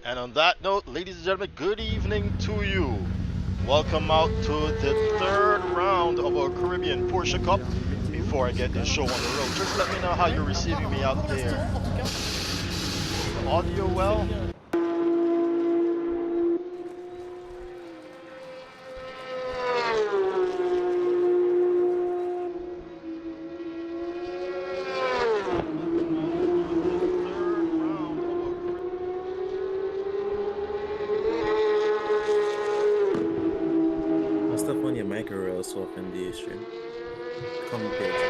And on that note, ladies and gentlemen, good evening to you. Welcome out to the third round of our Caribbean Porsche Cup. Before I get this show on the road, just let me know how you're receiving me out there. The audio well? Must have on your mic or else off in the stream. Compared to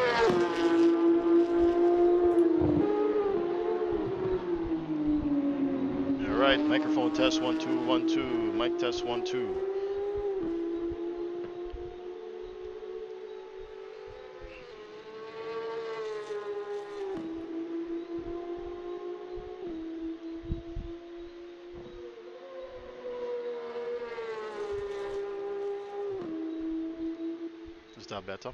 All right, microphone test 1 2 1 2. Mic test 1 2. Is that better?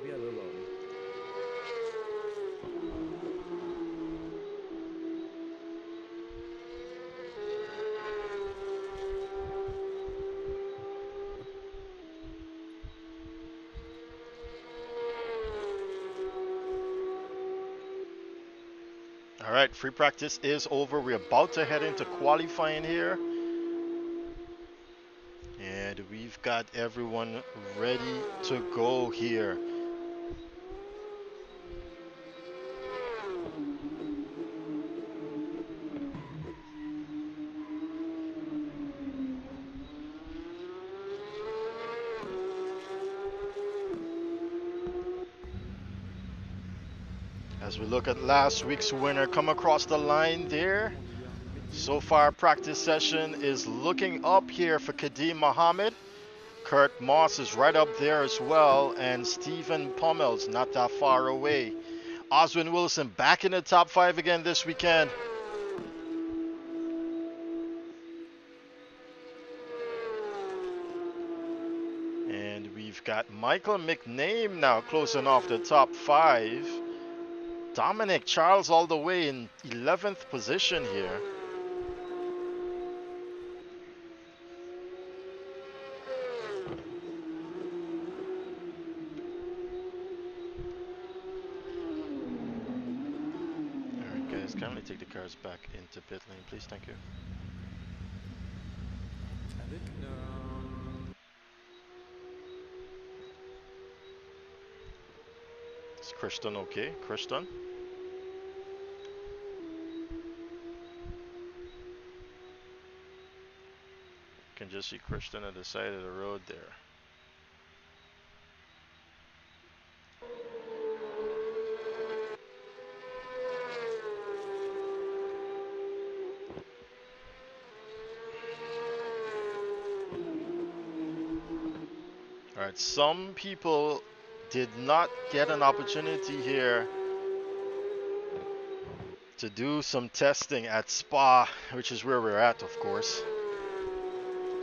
we are alone. All right, free practice is over. We're about to head into qualifying here. And we've got everyone ready to go here. As we look at last week's winner come across the line there. So far, practice session is looking up here for Kadeem Mohammed. Kurt Moss is right up there as well, and Stephen Pommel's not that far away. Oswin Wilson back in the top 5 again this weekend. And we've got Michael McName now closing off the top 5. Dominic Charles all the way in 11th position here. Alright guys, kindly take the cars back into pit lane, please, thank you. Is Christian okay? Christian? Can just see Christian at the side of the road there. Alright, some people did not get an opportunity here to do some testing at Spa, which is where we're at, of course.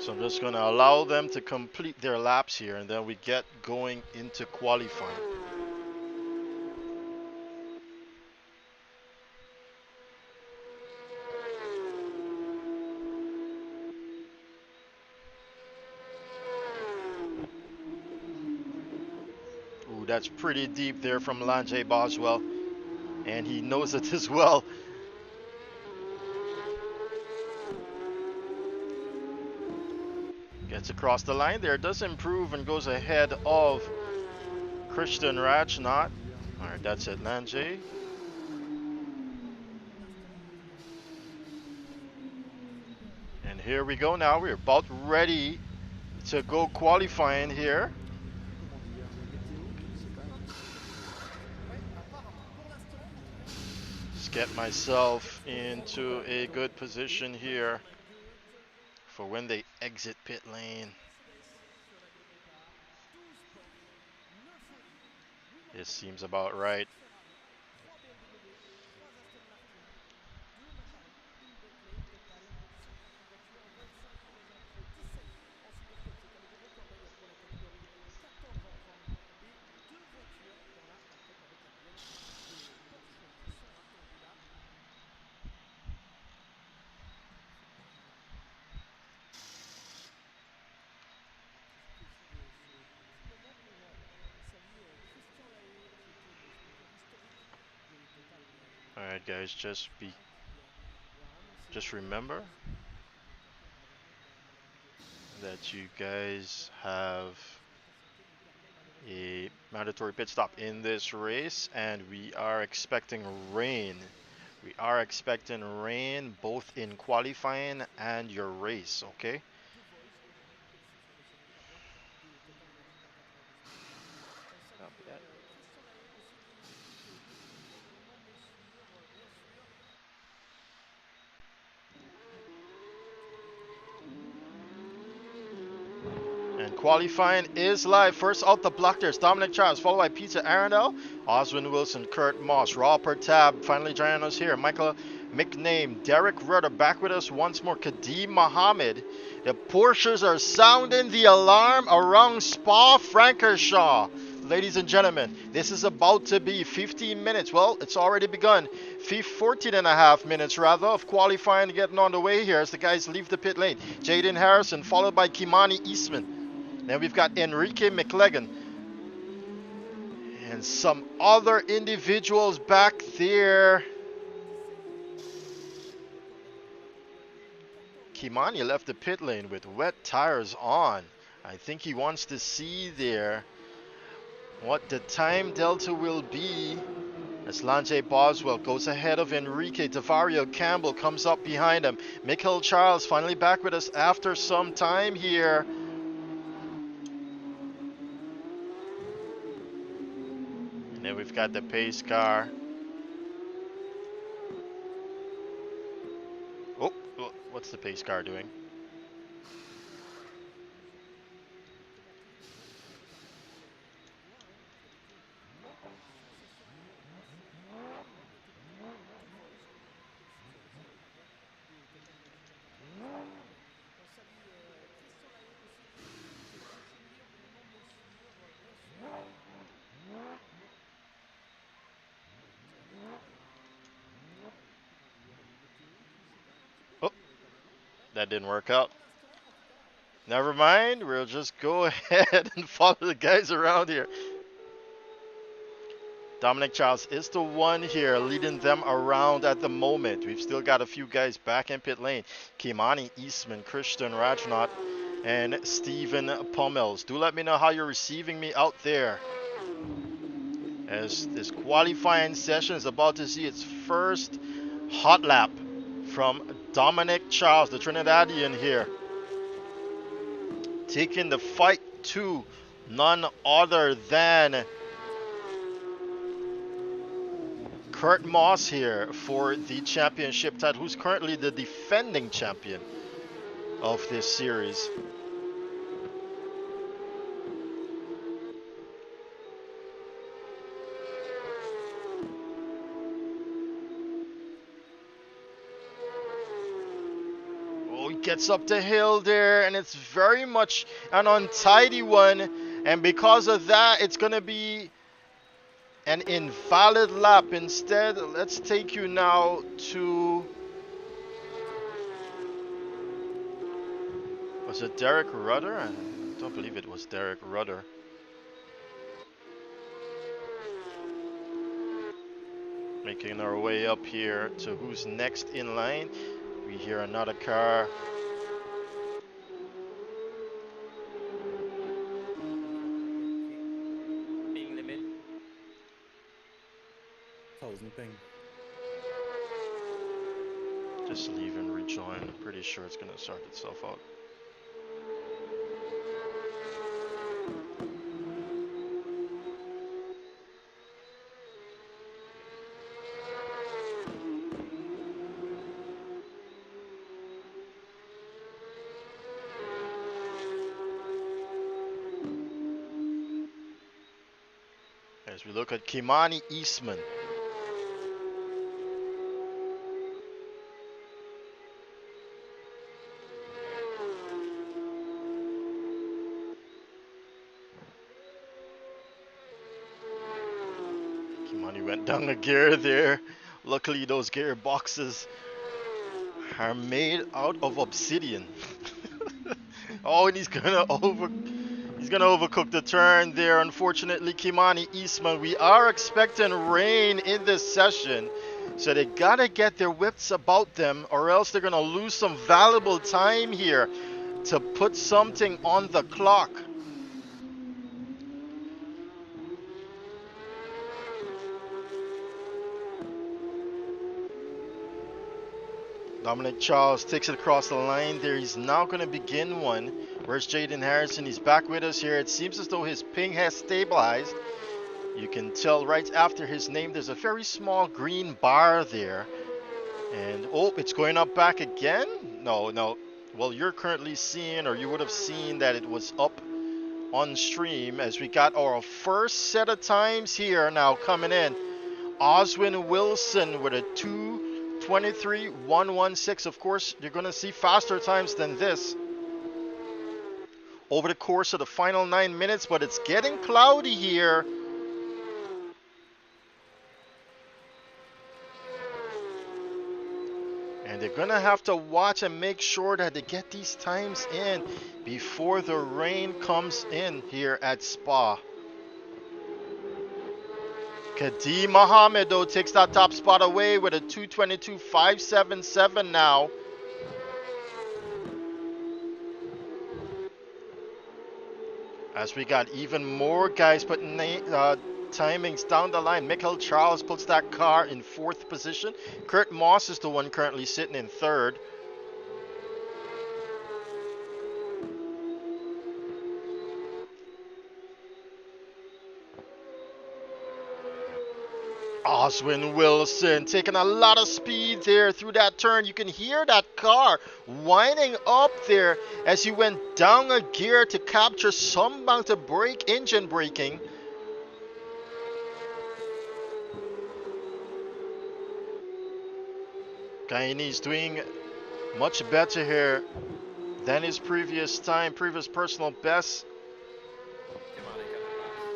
So I'm just going to allow them to complete their laps here, and then we get going into qualifying. Ooh, that's pretty deep there from Lanjay Boswell, and he knows it as well. Gets across the line there, does improve and goes ahead of Christian Rajnat. Alright, that's it, Lanjay. And here we go now. We're about ready to go qualifying here. Just get myself into a good position here for when they exit pit lane. This seems about right. Alright guys, just remember that you guys have a mandatory pit stop in this race, and we are expecting rain. We are expecting rain both in qualifying and your race, okay? Copy that. And qualifying is live. First out the block, there's Dominic Charles, followed by Peter Arundel, Oswin Wilson, Kurt Moss, Raw per tab, finally joining us here. Michael McName, Derek Rudder back with us once more. Kadeem Mohammed. The Porsches are sounding the alarm around Spa-Francorchamps. Ladies and gentlemen, this is about to be 15 minutes. Well, it's already begun. 14 and a half minutes rather of qualifying getting on the way here as the guys leave the pit lane. Jaden Harrison followed by Kimani Eastman. Then we've got Enrique McLegan and some other individuals back there. Kimani left the pit lane with wet tires on. I think he wants to see there what the time delta will be as Lance Boswell goes ahead of Enrique. Tavario Campbell comes up behind him. Michael Charles finally back with us after some time here. And then we've got the pace car. Oh, what's the pace car doing? That didn't work out. Never mind, we'll just go ahead and follow the guys around here. Dominic Charles is the one here leading them around at the moment. We've still got a few guys back in pit lane. Kimani Eastman, Christian Rajnath, and Stephen Pummels. Do let me know how you're receiving me out there, as this qualifying session is about to see its first hot lap from Dominic Charles, the Trinidadian here, taking the fight to none other than Kurt Moss here for the championship title, who's currently the defending champion of this series. Gets up the hill there, and it's very much an untidy one, and because of that it's gonna be an invalid lap. Instead, let's take you now to, was it Derek Rudder? I don't believe it was Derek Rudder. Making our way up here to who's next in line. We hear another car. Being limit. 1000 ping. Just leave and rejoin. I'm pretty sure it's gonna sort itself out. As we look at Kimani Eastman. Kimani went down a gear there. Luckily those gear boxes are made out of obsidian. Oh, and he's gonna overcook the turn there. Unfortunately, Kimani Eastman. We are expecting rain in this session. So they gotta get their wits about them, or else they're gonna lose some valuable time here to put something on the clock. Dominic Charles takes it across the line there. He's now going to begin one. Where's Jaden Harrison? He's back with us here. It seems as though his ping has stabilized. You can tell right after his name there's a very small green bar there. And oh, it's going up back again? No. Well, you're currently seeing, or you would have seen that it was up on stream as we got our first set of times here now coming in. Oswin Wilson with a 2:23.116. Of course, you're going to see faster times than this over the course of the final 9 minutes, but it's getting cloudy here. And they're going to have to watch and make sure that they get these times in before the rain comes in here at Spa. Kadeem Mohammed, though, takes that top spot away with a 2:22.577 now. As we got even more guys putting timings down the line. Michael Charles puts that car in 4th position. Kurt Moss is the one currently sitting in 3rd. Oswin Wilson taking a lot of speed there through that turn. You can hear that car winding up there as he went down a gear to capture some amount of engine braking. Guyanese doing much better here than his previous personal best.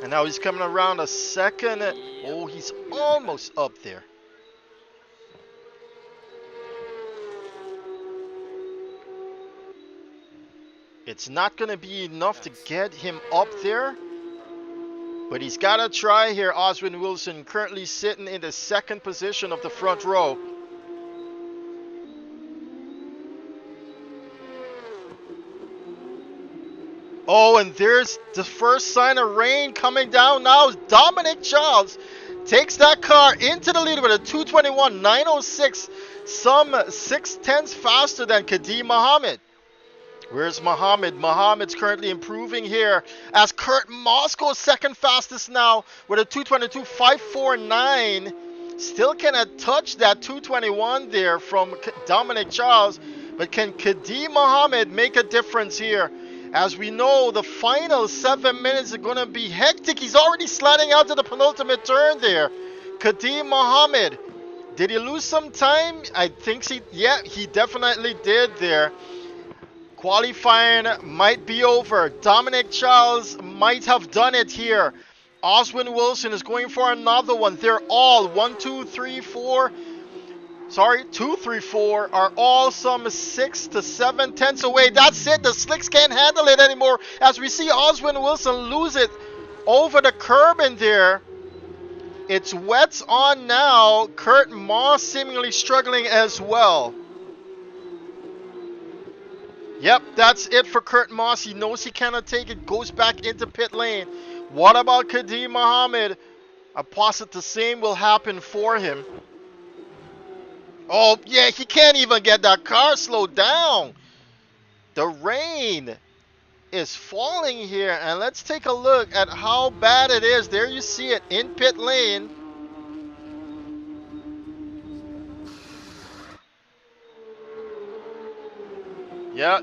And now he's coming around a second. Oh, he's almost up there. It's not going to be enough to get him up there. But he's got to try here. Oswin Wilson currently sitting in the 2nd position of the front row. Oh, and there's the first sign of rain coming down now. Dominic Charles takes that car into the lead with a 2:21.906, some 6/10 faster than Kadeem Mohammed. Where's Mohammed? Mohammed's currently improving here as Kurt Moss goes 2nd fastest now with a 2:22.549. Still cannot touch that 2:21 there from Dominic Charles, but can Kadeem Mohammed make a difference here? As we know, the final 7 minutes are going to be hectic. He's already sliding out to the penultimate turn there. Kadeem Mohammed, did he lose some time? I think he definitely did there. Qualifying might be over. Dominic Charles might have done it here. Oswin Wilson is going for another one. They're all 2, 3, 4 are all some 6 to 7 tenths away. That's it. The slicks can't handle it anymore as we see Oswin Wilson lose it over the curb in there. It's wets on now. Kurt Moss seemingly struggling as well. Yep, that's it for Kurt Moss. He knows he cannot take it. Goes back into pit lane. What about Kadeem Mohammed? I posit the same will happen for him. Oh, yeah, he can't even get that car slowed down. The rain is falling here. And let's take a look at how bad it is. There you see it in pit lane. Yeah,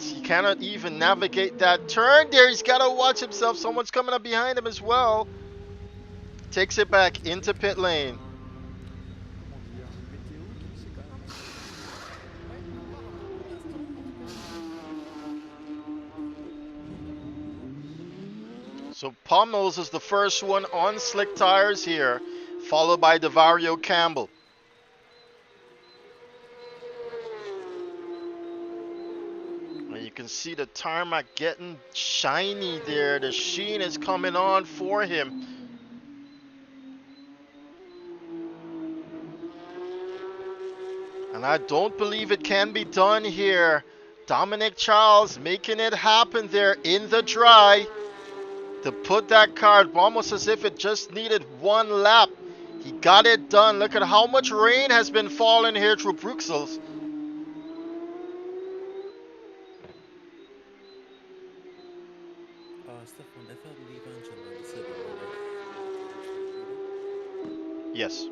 he cannot even navigate that turn there. He's got to watch himself. Someone's coming up behind him as well. Takes it back into pit lane. So Pummels is the first one on slick tires here, followed by Devario Campbell. And you can see the tarmac getting shiny there. The sheen is coming on for him. And I don't believe it can be done here. Dominic Charles making it happen there in the dry to put that card almost as if it just needed one lap. He got it done. Look at how much rain has been falling here through Bruxelles. Stefan, if I leave Angela on the silver, my wife can still do that? Yes.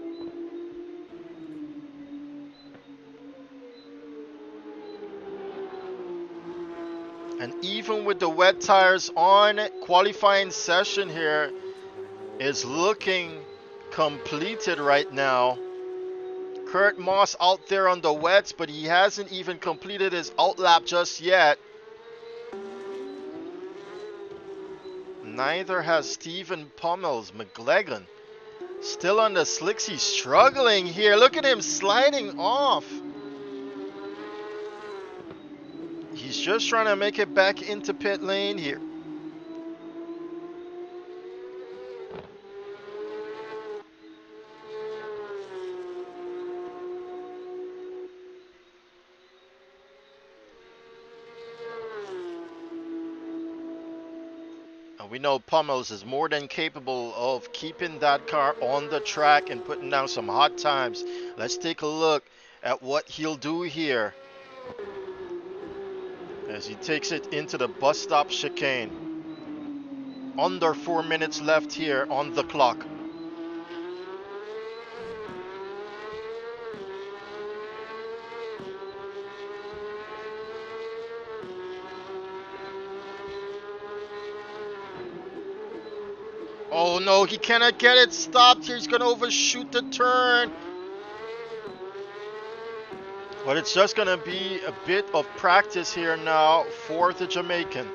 And even with the wet tires on, qualifying session here is looking completed right now. Kurt Moss out there on the wets, but he hasn't even completed his outlap just yet. Neither has Stephen Pummels. McGleggan still on the slicks. He's struggling here. Look at him sliding off. He's just trying to make it back into pit lane here. And we know Pummels is more than capable of keeping that car on the track and putting down some hot times. Let's take a look at what he'll do here as he takes it into the bus stop chicane. Under 4 minutes left here on the clock. Oh no, he cannot get it stopped here. He's going to overshoot the turn. But it's just going to be a bit of practice here now for the Jamaican.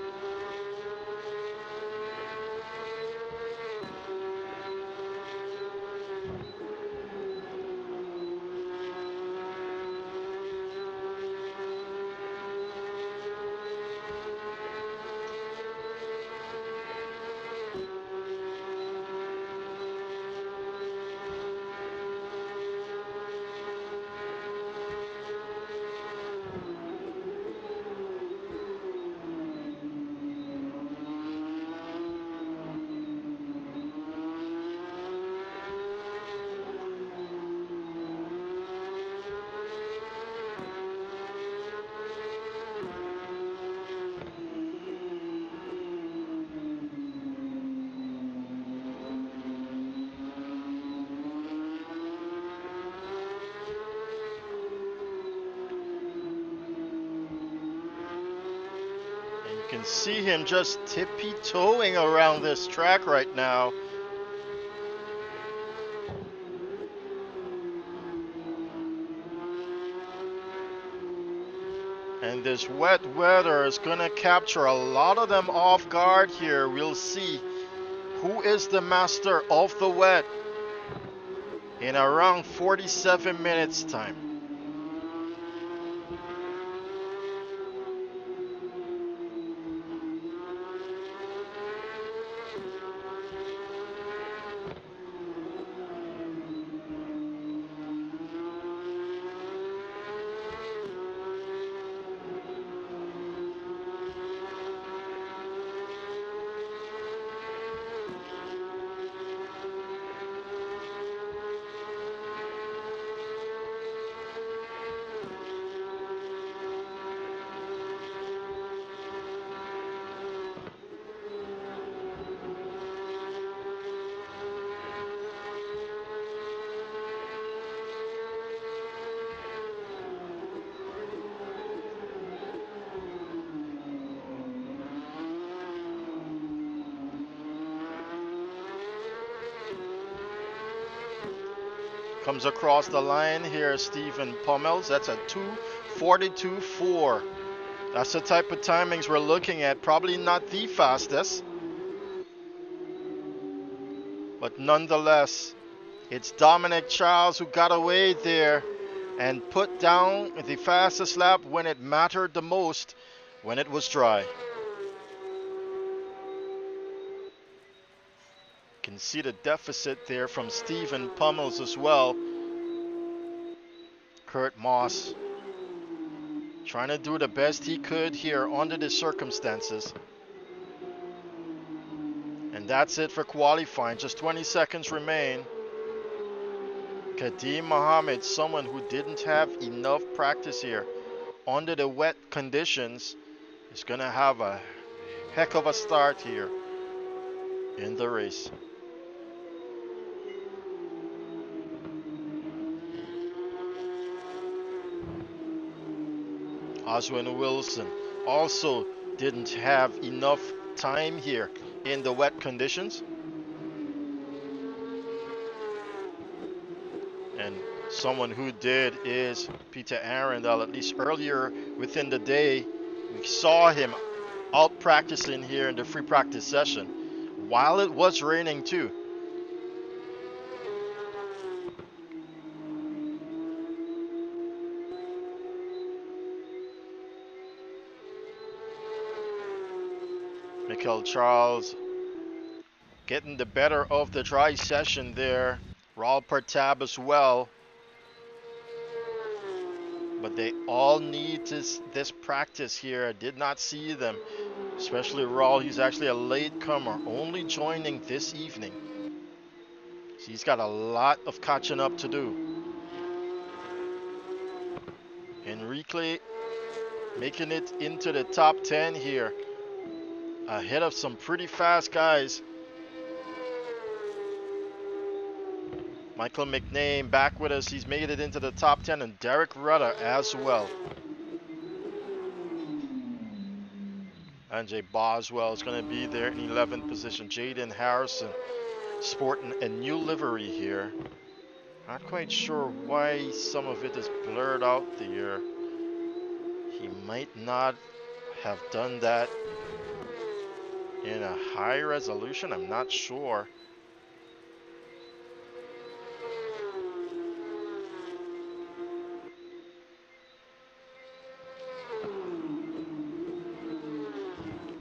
You can see him just tippy-toeing around this track right now. And this wet weather is going to capture a lot of them off guard here. We'll see who is the master of the wet in around 47 minutes time. Comes across the line here, Stephen Pummels. That's a 2:42.4. That's the type of timings we're looking at. Probably not the fastest, but nonetheless, it's Dominic Charles who got away there and put down the fastest lap when it mattered the most, when it was dry. Can see the deficit there from Stephen Pummels as well. Kurt Moss trying to do the best he could here under the circumstances. And that's it for qualifying. Just 20 seconds remain. Kadeem Mohammed, someone who didn't have enough practice here under the wet conditions, is going to have a heck of a start here in the race. Oswin Wilson also didn't have enough time here in the wet conditions. And someone who did is Peter Arundel. At least earlier within the day, we saw him out practicing here in the free practice session while it was raining too. Michael Charles getting the better of the dry session there. Raul Pertab as well. But they all need this practice here. I did not see them, especially Raul. He's actually a latecomer, only joining this evening. So he's got a lot of catching up to do. Enrique making it into the top 10 here, ahead of some pretty fast guys. Michael McName back with us. He's made it into the top 10, and Derek Rudder as well. Anjay Boswell is going to be there in 11th position. Jaden Harrison sporting a new livery here. Not quite sure why some of it is blurred out there. He might not have done that in a high resolution. I'm not sure.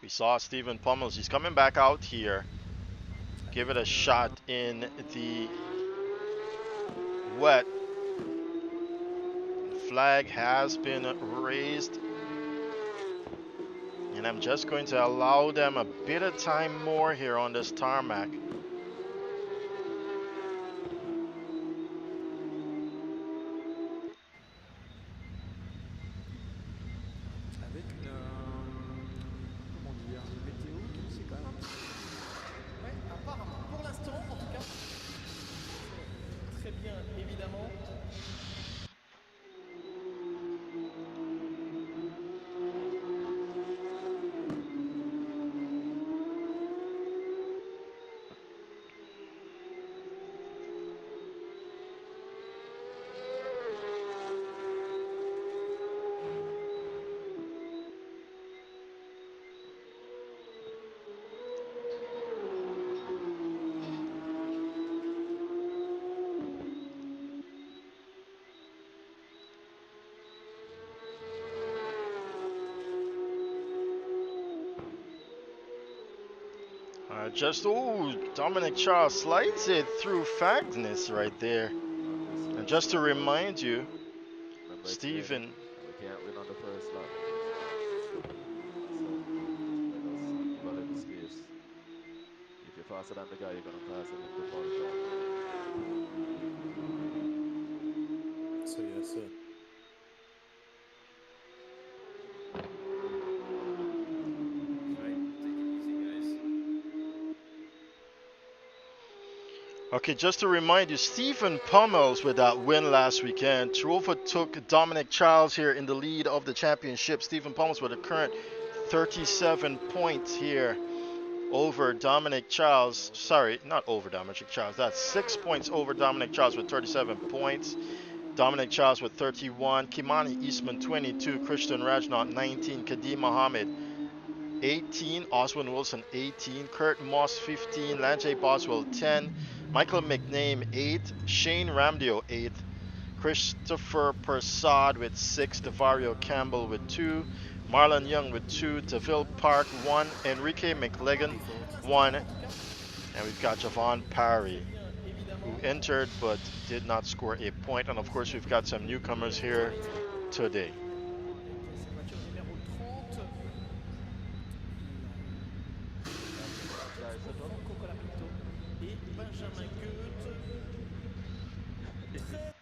Saw Stephen Pummels. He's coming back out here. Give it a shot in the wet. Flag has been raised. And I'm just going to allow them a bit of time more here on this tarmac. Dominic Charles slides it through Fagness right there. And just to remind you, Stephen. We can't win on the first lap. So, let us give a little space. If you're faster than the guy, you're going to pass him into qualifying. So, yes, sir. Okay, just to remind you, Stephen Pummels with that win last weekend. Trova took Dominic Charles here in the lead of the championship. Stephen Pummels with a current 37 points here over Dominic Charles. Sorry, not over Dominic Charles. That's 6 points over Dominic Charles with 37 points. Dominic Charles with 31. Kimani Eastman 22. Christian Rajnaut 19. Kadeem Mohammed 18. Oswin Wilson 18. Kurt Moss 15. Lanjay Boswell 10. Michael McName 8, Shane Ramdio 8, Christopher Persad with 6, Devario Campbell with 2, Marlon Young with 2, Deville Park 1, Enrique McLegan 1, and we've got Javon Parry who entered but did not score a point. And of course, we've got some newcomers here today. Guy setup.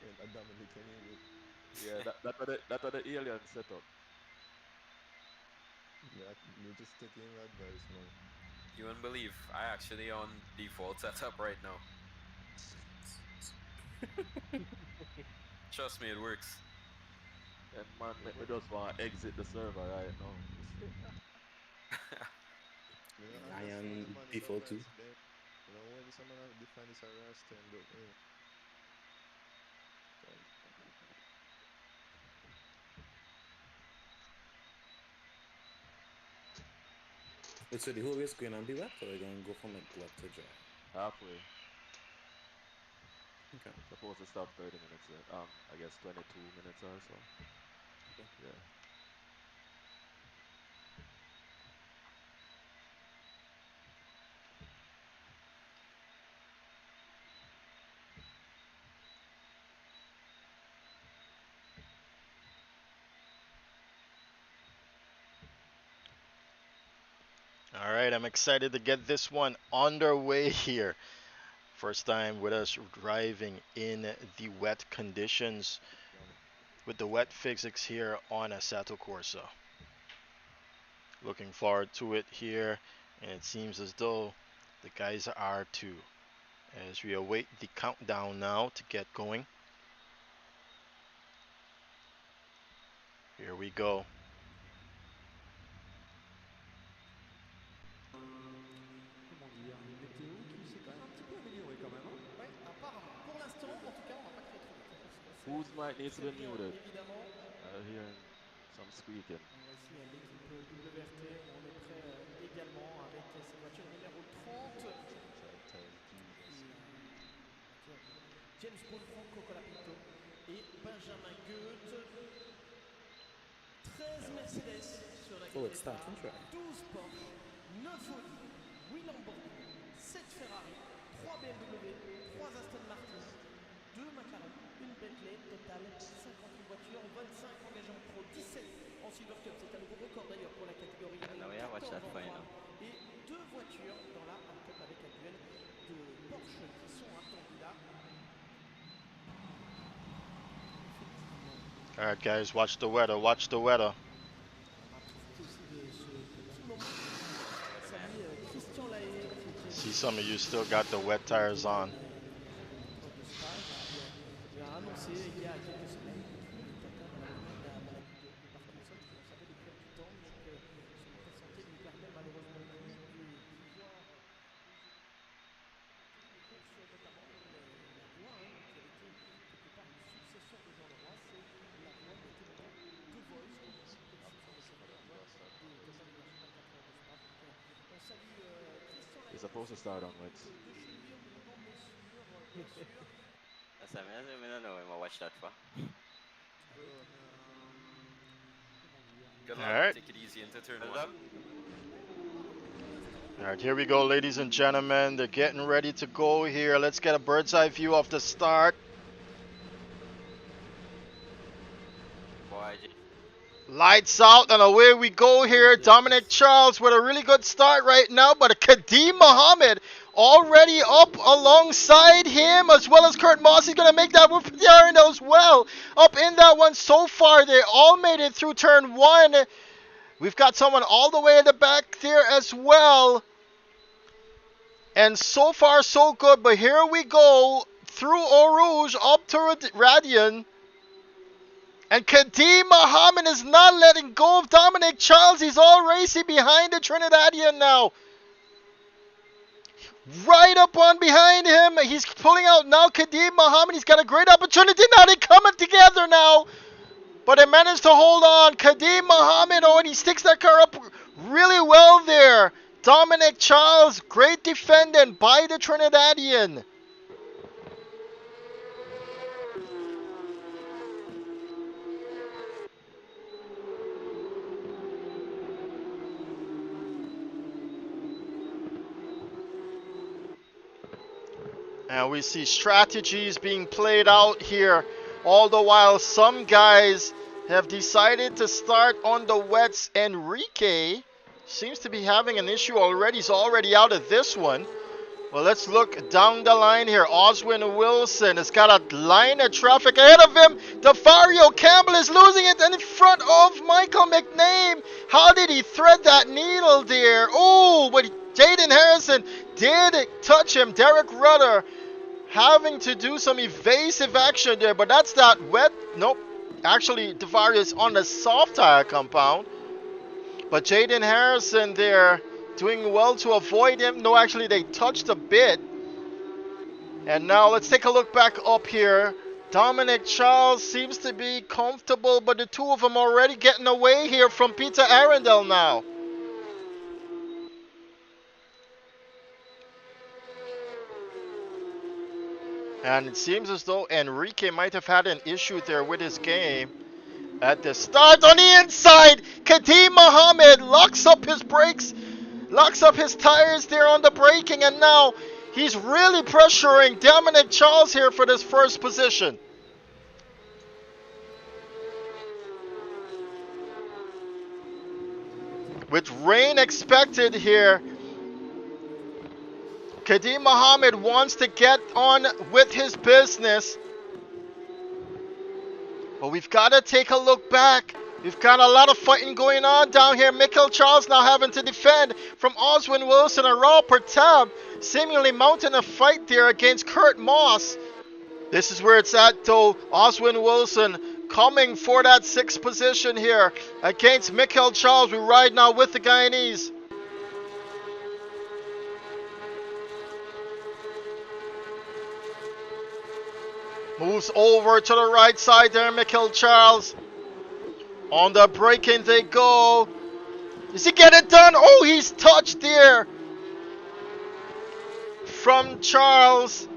And a Dominican alien. Yeah, that are the alien setup. Me just taking advice, man. You wouldn't believe I actually on default setup right now. Trust me, it works. And man, make me just want to exit the server right now. You see? Me not I understand the am man default too. advice, Ben. You know when someone define this a rasta and but hey, come. Wait, so the whole race going to be wet, or are you going to go from like wet to dry? Halfway. Okay. Supposed to stop 30 minutes. I guess 22 minutes or so. Okay. Yeah. All right, I'm excited to get this one underway here. First time with us driving in the wet conditions with the wet physics here on Assetto Corsa. Looking forward to it here, and it seems as though the guys are too. As we await the countdown now to get going. Here we go. Comment dire, une météo qui s'est quand même un petit peu améliorée quand même. Hein. Ouais, apparemment. Pour l'instant, en tout cas, on va pas crier trop vite. Whose mic needs to be Rien, muted? évidemment. I'm hearing some squeaking. Voici l'équipe WRT. On est prêt également avec cette voiture numéro 30. Sometimes Jesus. James Franco Colapinto et Benjamin Goethe. 13 Mercedes sur la Oh, grille it's départ, starting dry. 12 Porsche, 9 Audi, 8 Lamborghini, 7 Ferrari, 3 BMW, 3 Aston Martin, 2 McLaren, une Bentley, total 58 voitures, 25 engagés en pro, 17 en Silver Cup, c'est un nouveau record d'ailleurs pour la catégorie. Now yeah, watch 14 that en fine. Pro A, et 2 voitures dans la Cup avec un duel de Porsche qui sont attendus là. All right, guys, watch the weather. Watch the weather. See, some of you still got the wet tires on. Annoncé il y a quelques semaines atteint malheureusement de la maladie de Parkinson que l'on savait depuis un petit temps, donc son état de santé ne lui permet malheureusement plus de pouvoir course, notamment la voix qui avait été quelque part le successeur de Jean Leroy, c'est la voix qui était longtemps The Voice, comme on dit, comme si on était la voix des Total Energy 24 heures de Spa. Donc on salue Christian It's Lahaye, supposed to start on wet. de chez lui, on nous demande bien sûr. That's amazing. I don't know. I'm gonna watch that for. Good All luck. right. Take it easy into turn Well one. done. All right, here we go, ladies and gentlemen. They're getting ready to go here. Let's get a bird's eye view of the start. Boy, Lights out and away we go here. Dominic Charles with a really good start right now, but Kadeem Mohammed already up alongside him, as well as Kurt Moss. He's going to make that with Yarn as well. Up in that one so far. They all made it through turn one. We've got someone all the way in the back there as well. And so far so good, but here we go through Eau Rouge up to Radian. And Kadeem Mohammed is not letting go of Dominic Charles. He's all racy behind the Trinidadian now. Right up on behind him. He's pulling out now Kadeem Mohammed. He's got a great opportunity. Now they're coming together now. But they managed to hold on. Kadeem Mohammed, oh, and he sticks that car up really well there. Dominic Charles, great defending by the Trinidadian. And we see strategies being played out here. All the while, some guys have decided to start on the wets. Enrique seems to be having an issue already. He's already out of this one. Well, let's look down the line here. Oswin Wilson has got a line of traffic ahead of him. Devario Campbell is losing it in front of Michael McName. How did he thread that needle there? Oh, but Jaden Harrison did touch him. Derek Rudder having to do some evasive action there, but that's that wet. Nope. Actually, Devario is on the soft tire compound. But Jaden Harrison there doing well to avoid him. No, actually, they touched a bit. And now let's take a look back up here. Dominic Charles seems to be comfortable, but the two of them already getting away here from Peter Arundel now. And it seems as though Enrique might have had an issue there with his game. At the start on the inside, Kadeem Mohammed locks up his brakes, locks up his tires there on the braking, and now he's really pressuring Dominic Charles here for this first position. With rain expected here, Kadeem Mohammed wants to get on with his business. But we've got to take a look back. We've got a lot of fighting going on down here. Michael Charles now having to defend from Oswin Wilson and Raul Pertab, seemingly mounting a fight there against Kurt Moss. This is where it's at though. Oswin Wilson coming for that 6th position here against Michael Charles. We ride now with the Guyanese. Moves over to the right side there, Michael Charles. On the braking they go. Does he get it done? Oh, he's touched there from Charles.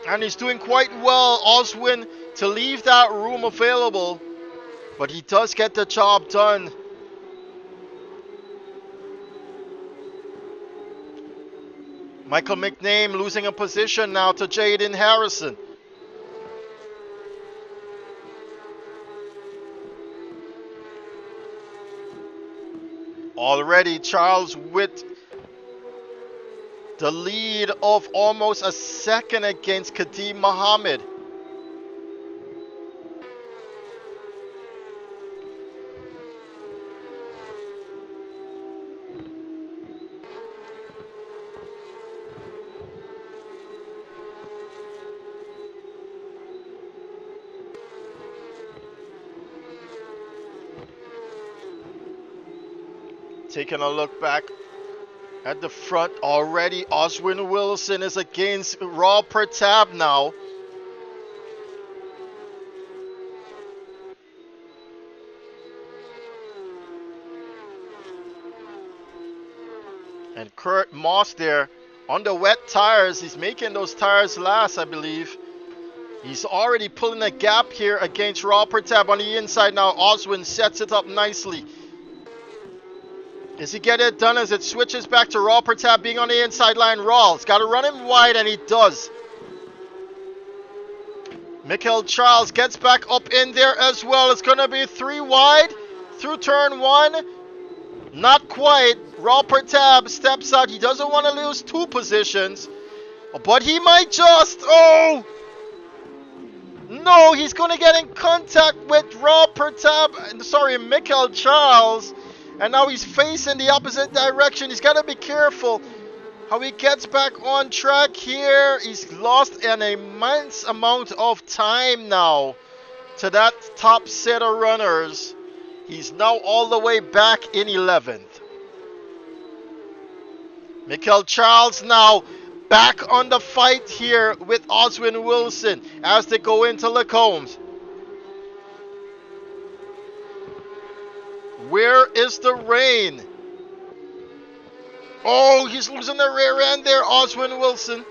And he's doing quite well, Oswin, to leave that room available. But he does get the job done. Michael McName losing a position now to Jaden Harrison. Already Charles with the lead of almost a second against Kadeem Mohammed. Taking a look back at the front already, Oswin Wilson is against Raw Pertab now. And Kurt Moss there on the wet tires. He's making those tires last, I believe. He's already pulling a gap here against Raw Pertab on the inside now. Oswin sets it up nicely. Does he get it done as it switches back to Raul Pertab being on the inside line? Rawls got to run him wide, and he does. Michael Charles gets back up in there as well. It's going to be 3 wide through turn 1. Not quite. Raul Pertab steps out. He doesn't want to lose 2 positions, but he might just. Oh! No, he's going to get in contact with Raul Pertab. Sorry, Michael Charles. And now he's facing the opposite direction. He's got to be careful how he gets back on track here. He's lost an immense amount of time now to that top set of runners. He's now all the way back in 11th. Michael Charles now back on the fight here with Oswin Wilson as they go into Lacombe. Where is the rain? Oh, he's losing the rear end there, Oswin Wilson.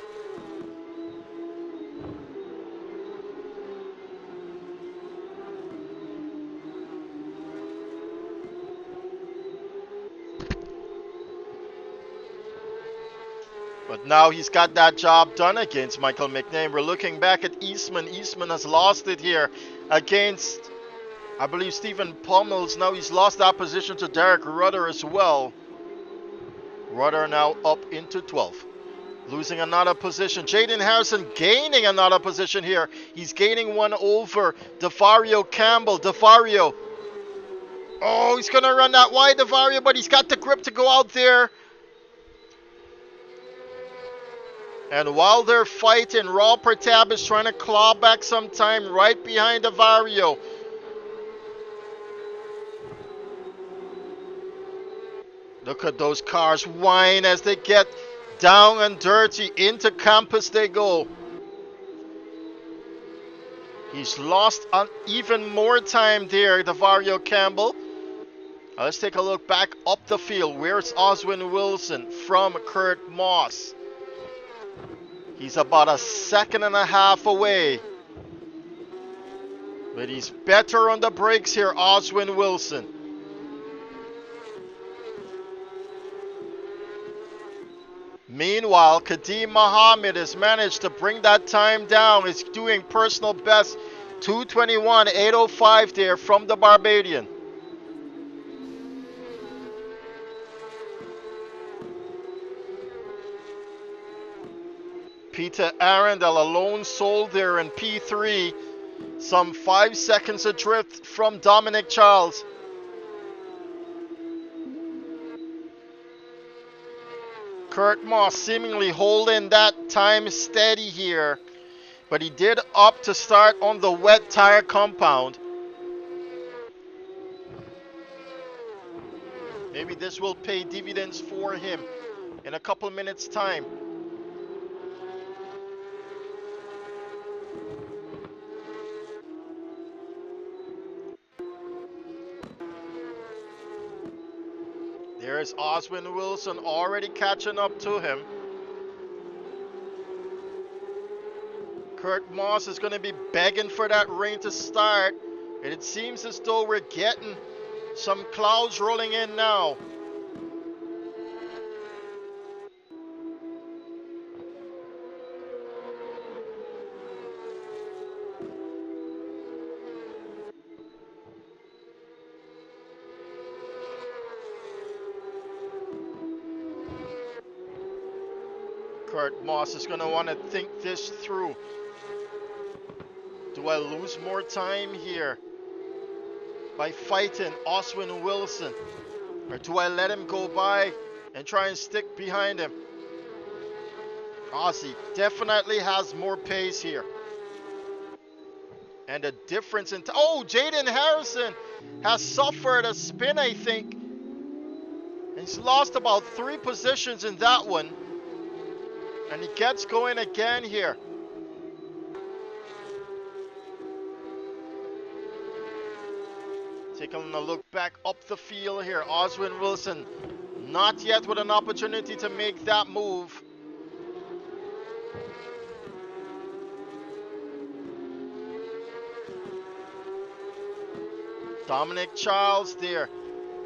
But now he's got that job done against Michael McNair. We're looking back at Eastman. Eastman has lost it here against, I believe, Stephen Pummels. Now he's lost that position to Derek Rudder as well. Rudder now up into 12th. Losing another position. Jaden Harrison gaining another position here. He's gaining one over DeVario Campbell. DeVario. Oh, he's going to run that wide, DeVario, but he's got the grip to go out there. And while they're fighting, Raul Pertab is trying to claw back some time right behind DeVario. Look at those cars whine as they get down and dirty. Into campus they go. He's lost on even more time there, DeVario Campbell. Now let's take a look back up the field. Where's Oswin Wilson from Kurt Moss? He's about a second and a half away. But he's better on the brakes here, Oswin Wilson. Meanwhile, Kadeem Mohammed has managed to bring that time down. He's doing personal best 2:21.805 there from the Barbadian. Peter Arundel, a lone soul there in P3. Some 5 seconds adrift from Dominic Charles. Kurt Moss seemingly holding that time steady here. But he did opt to start on the wet tire compound. Maybe this will pay dividends for him in a couple minutes' time. There's Oswin Wilson already catching up to him. Kurt Moss is going to be begging for that rain to start. And it seems as though we're getting some clouds rolling in now. Kurt Moss is going to want to think this through. Do I lose more time here by fighting Oswin Wilson? Or do I let him go by and try and stick behind him? Ozzy definitely has more pace here. And the difference in... Oh, Jaden Harrison has suffered a spin, I think. And he's lost about 3 positions in that one. And he gets going again here. Taking a look back up the field here. Oswin Wilson not yet with an opportunity to make that move. Dominic Charles there,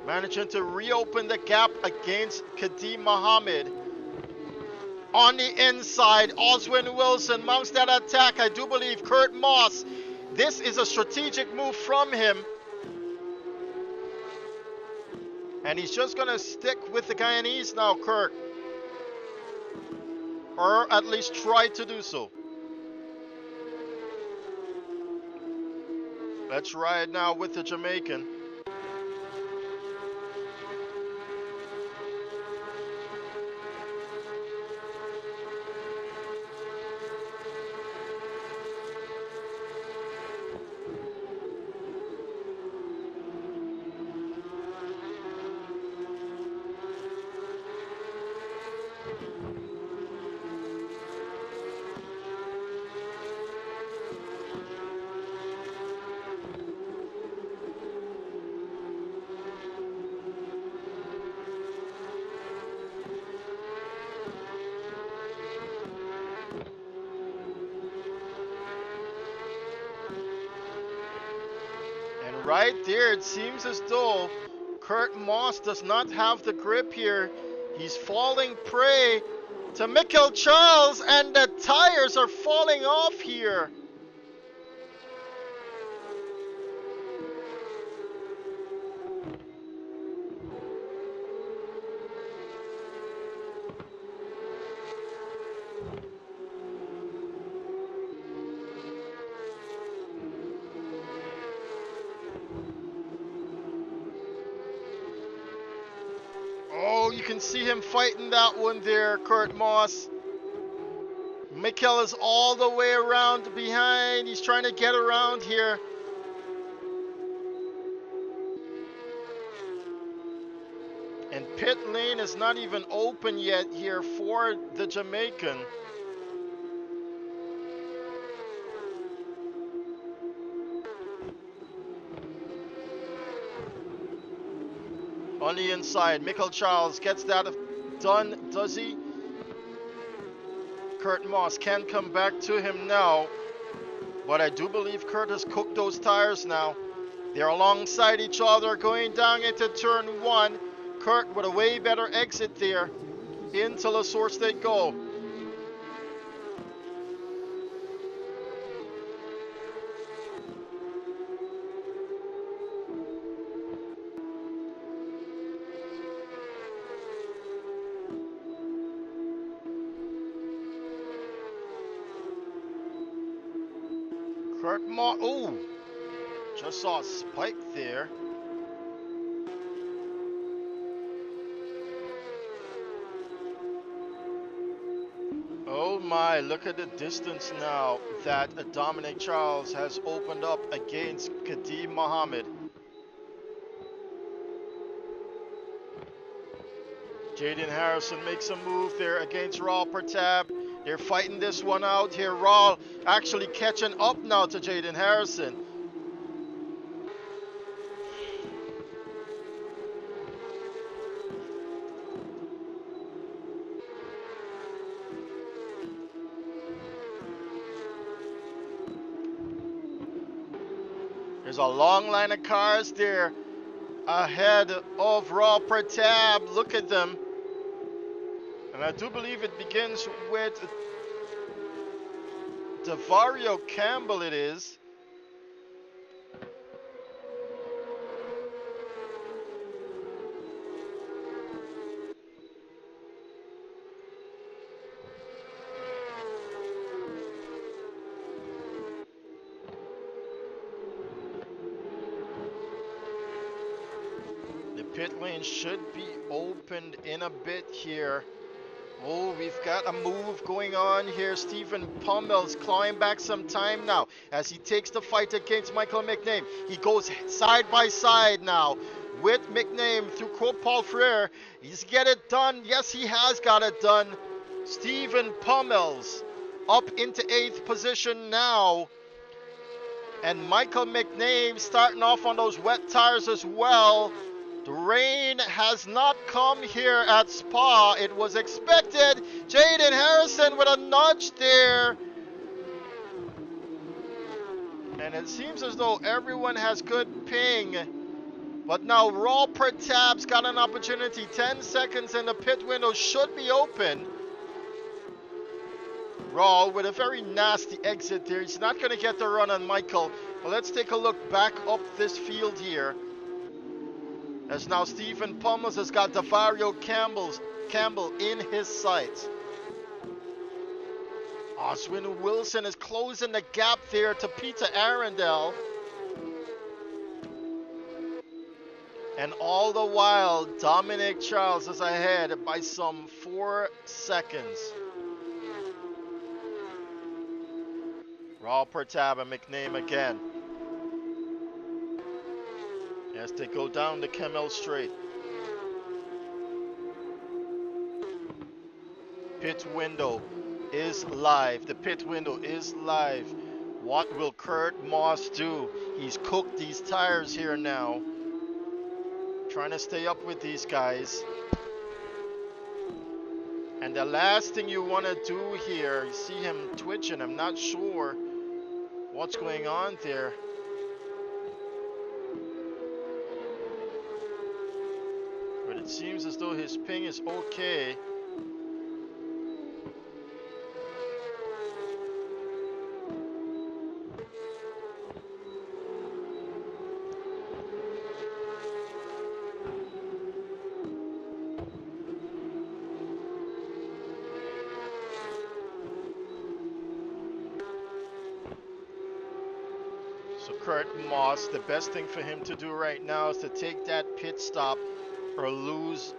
managing to reopen the gap against Kadeem Mohammed. On the inside, Oswin Wilson mounts that attack. I do believe Kurt Moss. This is a strategic move from him. And he's just going to stick with the Guyanese now, Kurt. Or at least try to do so. Let's ride now with the Jamaican. Right there, it seems as though Kurt Moss does not have the grip here. He's falling prey to Michael Charles, and the tires are falling off here. Oh, you can see him fighting that one there, Kurt Moss. Mikel is all the way around behind. He's trying to get around here. And pit lane is not even open yet here for the Jamaican. On the inside, Michael Charles gets that done, does he? Kurt Moss can come back to him now. But I do believe Kurt has cooked those tires now. They're alongside each other going down into turn 1. Kurt with a way better exit there. Into La Source they go. Kurt Moss, oh, just saw a spike there. Oh my, look at the distance now that Dominic Charles has opened up against Kadeem Mohammed. Jaden Harrison makes a move there against Raul Pertab. They're fighting this one out here. Raul actually catching up now to Jaden Harrison. There's a long line of cars there ahead of Raw Pertab. Look at them. And I do believe it begins with Davario Campbell it is. The pit lane should be opened in a bit here. Oh, we've got a move going on here. Stephen Pommel's clawing back some time now as he takes the fight against Michael McName. He goes side by side now with McName through quote Paul Frere. He's get it done. Yes, he has got it done. Stephen Pommel's up into 8th position now. And Michael McName starting off on those wet tires as well. The rain has not come here at Spa. It was expected. Jaden Harrison with a nudge there. And it seems as though everyone has good ping. But now Raw Pertab's got an opportunity. 10 seconds and the pit window should be open. Raw with a very nasty exit there. He's not going to get the run on Michael. But let's take a look back up this field here. As now Stephen Pummels has got Davario Campbell in his sights. Oswin Wilson is closing the gap there to Peter Arundel. And all the while, Dominic Charles is ahead by some 4 seconds. Raul Pertab and McName again. As they go down the Kemmel Straight. Pit window is live. The pit window is live. What will Kurt Moss do? He's cooked these tires here now. Trying to stay up with these guys. And the last thing you want to do here, you see him twitching. I'm not sure what's going on there. But it seems as though his ping is okay. Kurt Moss, the best thing for him to do right now is to take that pit stop or lose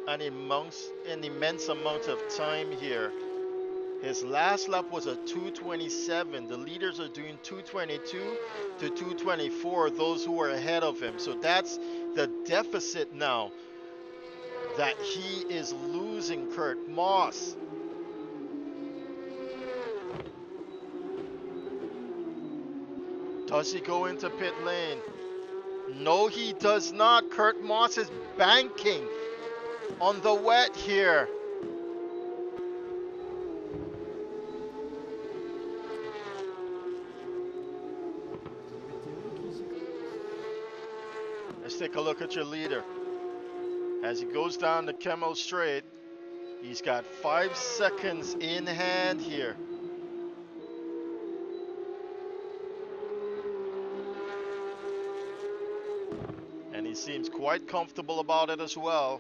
an immense amount of time here. His last lap was a 2:27. The leaders are doing 2:22 to 2:24, those who are ahead of him. So that's the deficit now that he is losing, Kurt Moss. Does he go into pit lane? No, he does not. Kurt Moss is banking on the wet here. Let's take a look at your leader. As he goes down the Camel Straight, he's got 5 seconds in hand here. And he seems quite comfortable about it as well.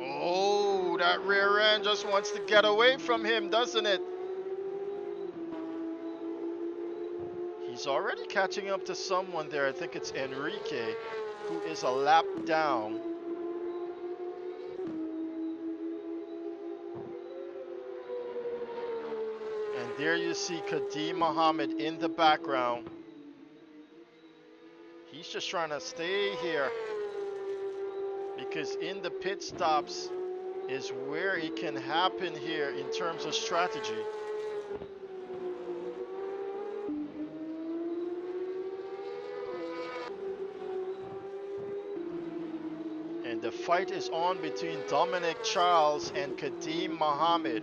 Oh, that rear end just wants to get away from him, doesn't it? He's already catching up to someone there. I think it's Enrique, who is a lap down. And there you see Kadim Mohammed in the background. He's just trying to stay here, because in the pit stops is where it can happen here in terms of strategy. And the fight is on between Dominic Charles and Kadim Mohammed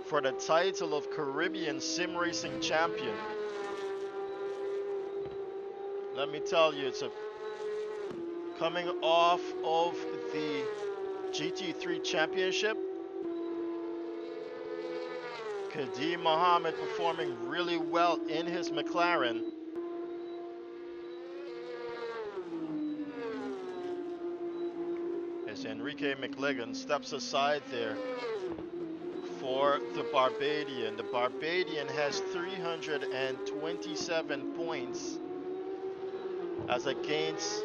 for the title of Caribbean Sim Racing Champion. Let me tell you, it's coming off of the GT3 Championship. Kadim Mohammed performing really well in his McLaren. As Enrique McLagan steps aside there for the Barbadian. The Barbadian has 327 points as against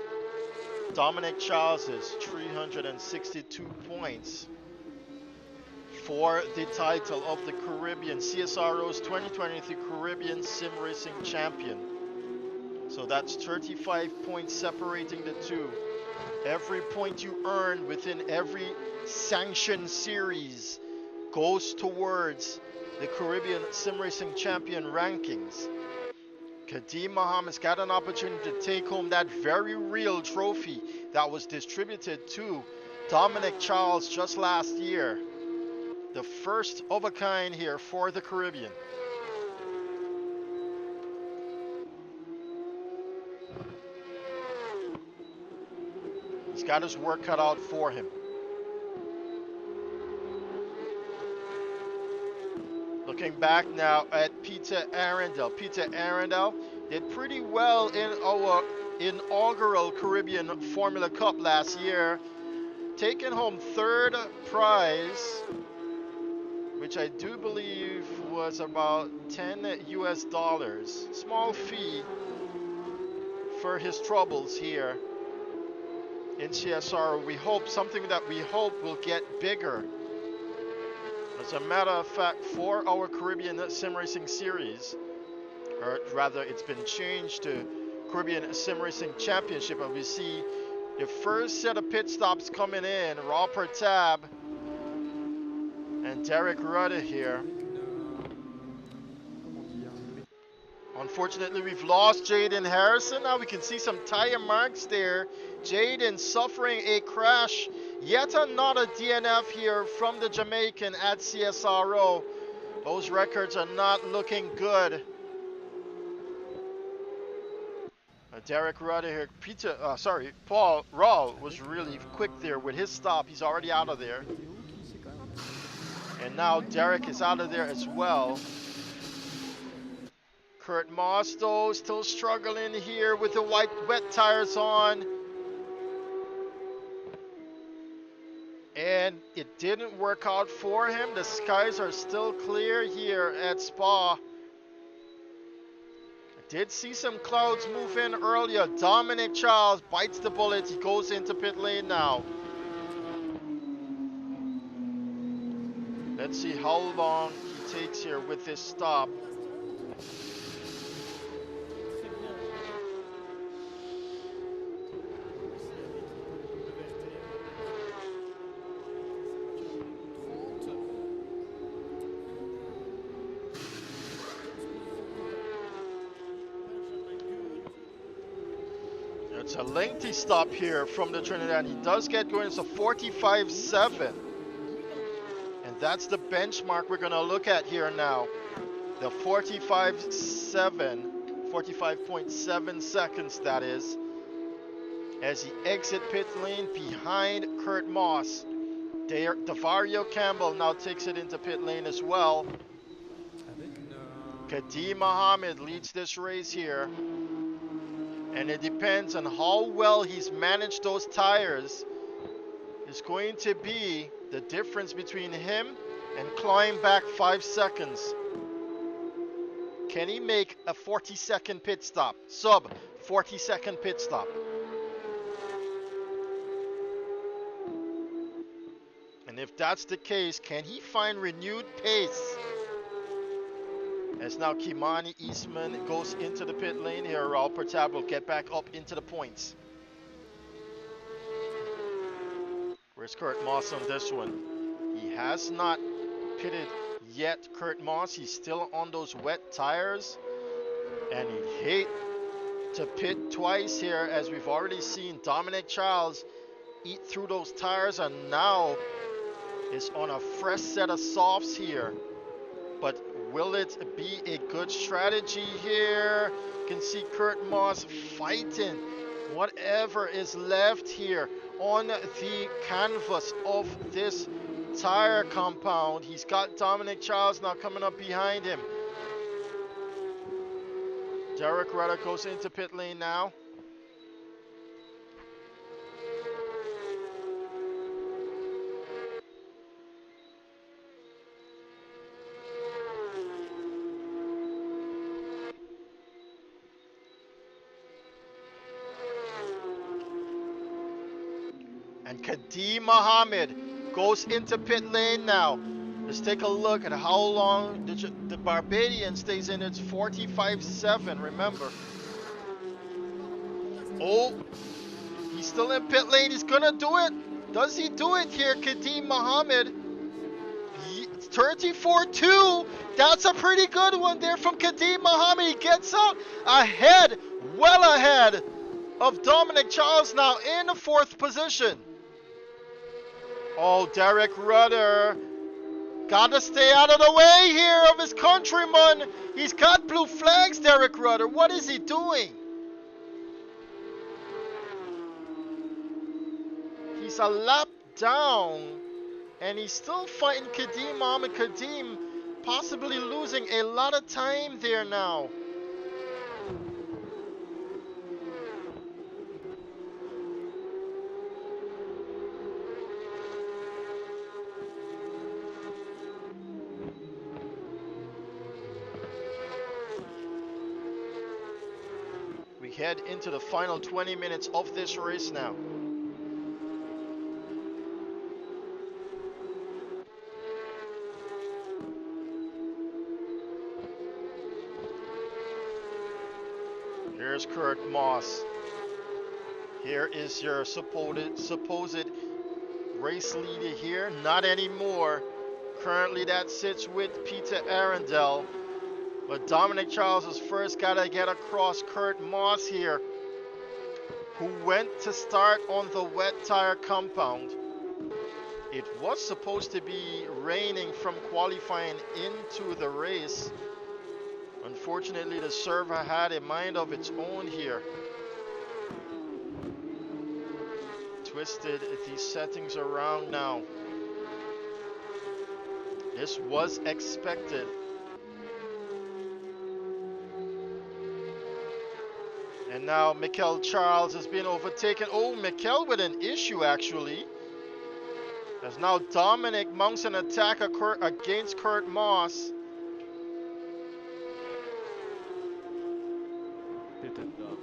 Dominic Charles's 362 points for the title of the Caribbean CSRO's 2023 Caribbean Sim Racing Champion. So that's 35 points separating the two. Every point you earn within every sanctioned series goes towards the Caribbean Sim Racing Champion rankings. Kadim Mohammed's got an opportunity to take home that very real trophy that was distributed to Dominic Charles just last year. The first of a kind here for the Caribbean. He's got his work cut out for him. Looking back now at Peter Arundel. Peter Arundel did pretty well in our inaugural Caribbean Formula Cup last year, taking home third prize, which I do believe was about $10 US. Small fee for his troubles here in CSR. We hope something that we hope will get bigger. As a matter of fact, for our Caribbean Sim Racing Series, or rather it's been changed to Caribbean Sim Racing Championship, and we see the first set of pit stops coming in. Raw Pertab and Derek Rudder here. Unfortunately, we've lost Jaden Harrison. Now we can see some tire marks there. Jaden suffering a crash. Yet another DNF here from the Jamaican at CSRO. Those records are not looking good. Derek Rudder here. Paul Raw was really quick there with his stop. He's already out of there. And now Derek is out of there as well. Kurt Moss, though, still struggling here with the wet tires on. And and it didn't work out for him. The skies are still clear here at Spa. I did see some clouds move in earlier. Dominic Charles bites the bullet. He goes into pit lane now. Let's see how long he takes here with this stop. It's a lengthy stop here from the Trinidad. He does get going. It's a 45.7. And that's the benchmark we're going to look at here now. The 45.7 seconds, that is, as he exit pit lane behind Kurt Moss. Davario Campbell now takes it into pit lane as well. Kadim Mohammed leads this race here. And it depends on how well he's managed those tires. It's going to be the difference between him and clawing back 5 seconds. Can he make a 40-second pit stop? Sub 40-second pit stop. And if that's the case, can he find renewed pace? As now Kimani Eastman goes into the pit lane here, Raul Pertab will get back up into the points. Where's Kurt Moss on this one? He has not pitted yet, Kurt Moss. He's still on those wet tires. And he'd hate to pit twice here, as we've already seen Dominic Charles eat through those tires and now is on a fresh set of softs here. But will it be a good strategy here? You can see Kurt Moss fighting whatever is left here on the canvas of this tire compound. He's got Dominic Charles now coming up behind him. Derek Rudder goes into pit lane now. And Kadim Mohammed goes into pit lane now. Let's take a look at how long the Barbadian stays in. It's 45.7, remember. Oh, he's still in pit lane. He's gonna do it. Does he do it here, Kadim Mohammed? 34.2. That's a pretty good one there from Kadim Mohammed. He gets out ahead, well ahead of Dominic Charles now in the 4th position. Oh, Derek Rudder. Gotta stay out of the way here of his countryman. He's got blue flags, Derek Rudder. What is he doing? He's a lap down. And he's still fighting Kadim Mohammed. Kadim possibly losing a lot of time there now. We head into the final 20 minutes of this race now. Here's Kurt Moss. Here is your supposed race leader here. Not anymore. Currently that sits with Peter Arundel. But Dominic Charles has first got to get across Kurt Moss here, who went to start on the wet tire compound. It was supposed to be raining from qualifying into the race. Unfortunately, the server had a mind of its own here. Twisted these settings around now. This was expected. And now Mikel Charles has been overtaken. Oh, Mikel with an issue actually. As now Dominic mounts an attack against Kurt Moss. Pitted dog.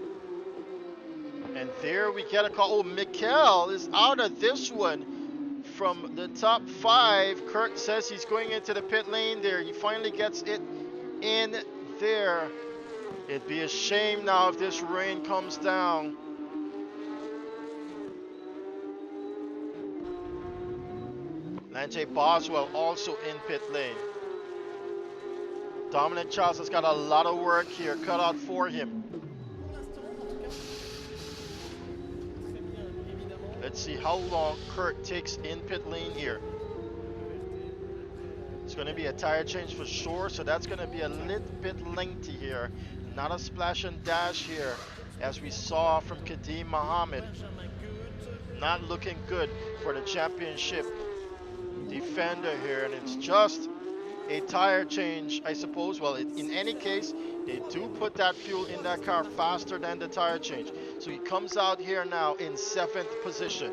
And there we get a call. Oh, Mikel is out of this one. From the top 5, Kurt says he's going into the pit lane there. He finally gets it in there. It'd be a shame now if this rain comes down. Lance Boswell also in pit lane. Dominic Charles has got a lot of work here cut out for him. Let's see how long Kurt takes in pit lane here. It's going to be a tire change for sure, so that's going to be a little bit lengthy here. Not a splash and dash here, as we saw from Kadim Mohammed. Not looking good for the championship defender here, and it's just a tire change, I suppose. Well, in any case, they do put that fuel in that car faster than the tire change. So he comes out here now in 7th position.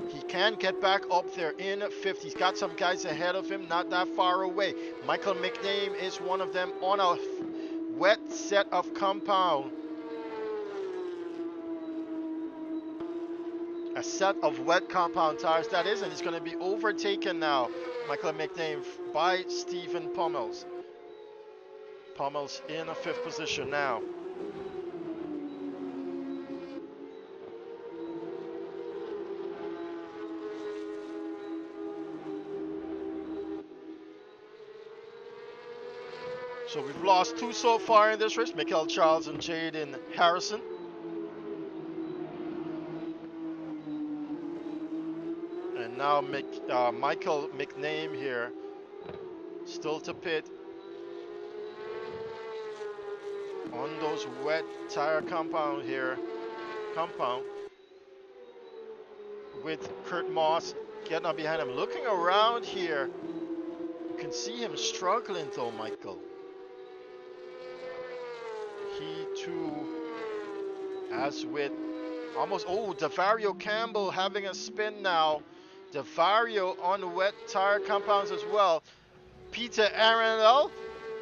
He can get back up there in 5th. He's got some guys ahead of him, not that far away. Michael McName is one of them on a wet set of compound. A set of wet compound tires, that is, and he's going to be overtaken now, Michael McName, by Stephen Pummels. Pummels in a 5th position now. So we've lost 2 so far in this race, Michael Charles and Jaden Harrison. And now Michael McName here, still to pit on those wet tire compound here. With Kurt Moss getting up behind him. Looking around here, you can see him struggling though, Michael. He too, as with almost, oh, Davario Campbell having a spin now. Davario on wet tire compounds as well. Peter Arundel,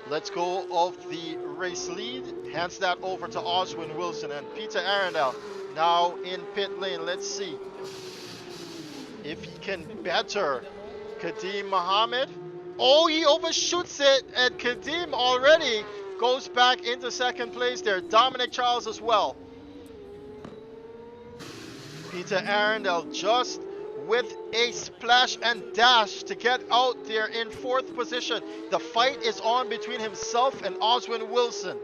let's go of the race lead. Hands that over to Oswin Wilson, and Peter Arundel now in pit lane. Let's see if he can better Kadim Mohammed. Oh, he overshoots it, and Kadim already goes back into 2nd place there. Dominic Charles as well. Peter Arundel just with a splash and dash to get out there in 4th position. The fight is on between himself and Oswin Wilson.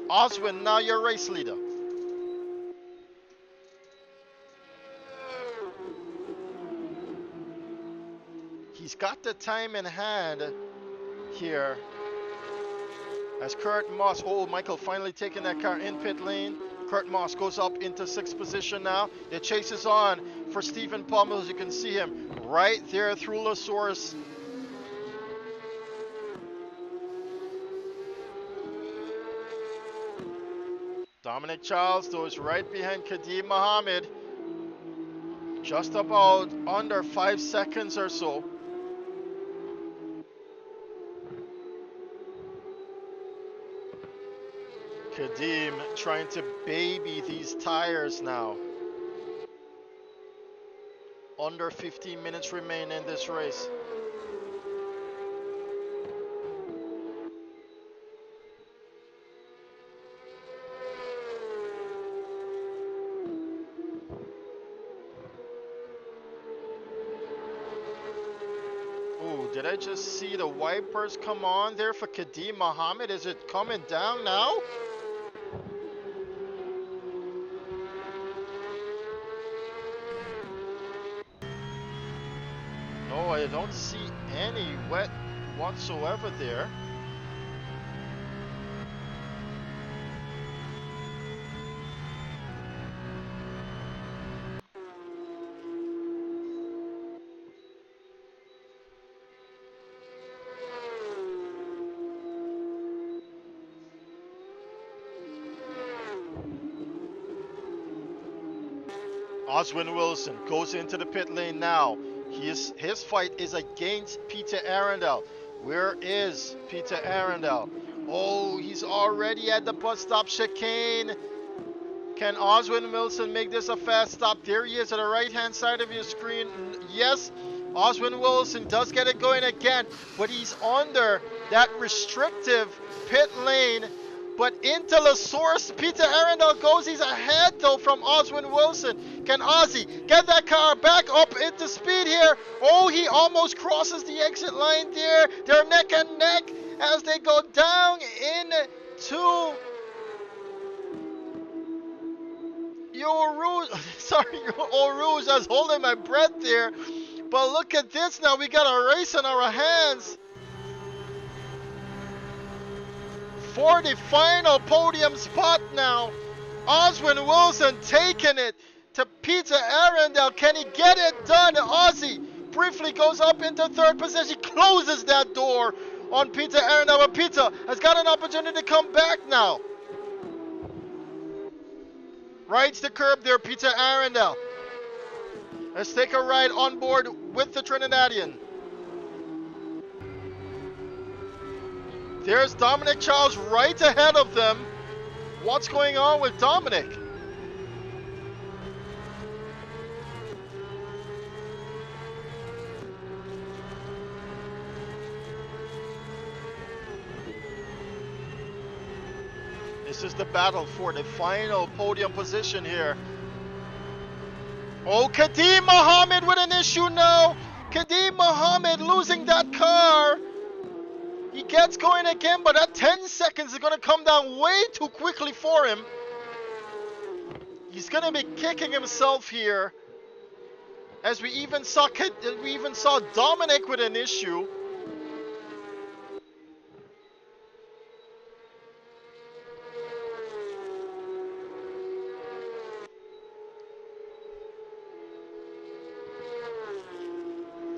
Oswin, now your race leader. He's got the time in hand here. As Kurt Moss, oh, Michael finally taking that car in pit lane. Kurt Moss goes up into 6th position now. The chase is on for Stephen Pummels. You can see him right there through La Source. Dominic Charles, though, is right behind Kadim Mohammed. Just about under 5 seconds or so. Kadim trying to baby these tires now. Under 15 minutes remain in this race. Oh, did I just see the wipers come on there for Kadim Mohammed? Is it coming down now? No, I don't see any wet whatsoever there. Oswin Wilson goes into the pit lane now. His fight is against Peter Arundel. Where is Peter Arundel? Oh, he's already at the bus stop chicane. Can Oswin Wilson make this a fast stop? There he is at the right-hand side of your screen. Yes, Oswin Wilson does get it going again, but he's under that restrictive pit lane. But into the source, Peter Arundel goes. He's ahead, though, from Oswin Wilson. Can Ozzy get that car back up into speed here? Oh, he almost crosses the exit line there. They're neck and neck as they go down into Eau Rouge. Sorry, Eau Rouge. I was holding my breath there. But look at this now. We got a race in our hands for the final podium spot now. Oswin Wilson taking it to Peter Arundel. Can he get it done? Ozzy briefly goes up into third position. He closes that door on Peter Arundel. But Peter has got an opportunity to come back now. Rides the curb there, Peter Arundel. Let's take a ride on board with the Trinidadian. There's Dominic Charles right ahead of them. What's going on with Dominic? This is the battle for the final podium position here. Oh, Kadeem Mohammed with an issue now. Kadeem Mohammed losing that car. He gets going again, but that 10 seconds is going to come down way too quickly for him. He's going to be kicking himself here. As we even saw Dominic with an issue.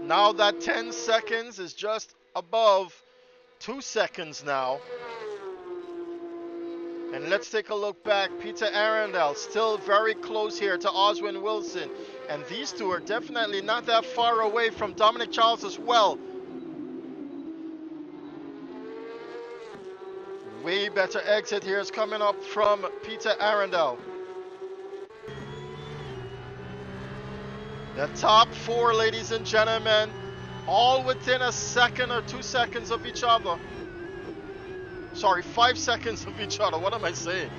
Now that 10 seconds is just above 2 seconds now. And let's take a look back. Peter Arundel still very close here to Oswin Wilson. And these two are definitely not that far away from Dominic Charles as well. Way better exit here is coming up from Peter Arundel. The top four, ladies and gentlemen, all within a second or 2 seconds of each other. Sorry, 5 seconds of each other. What am I saying?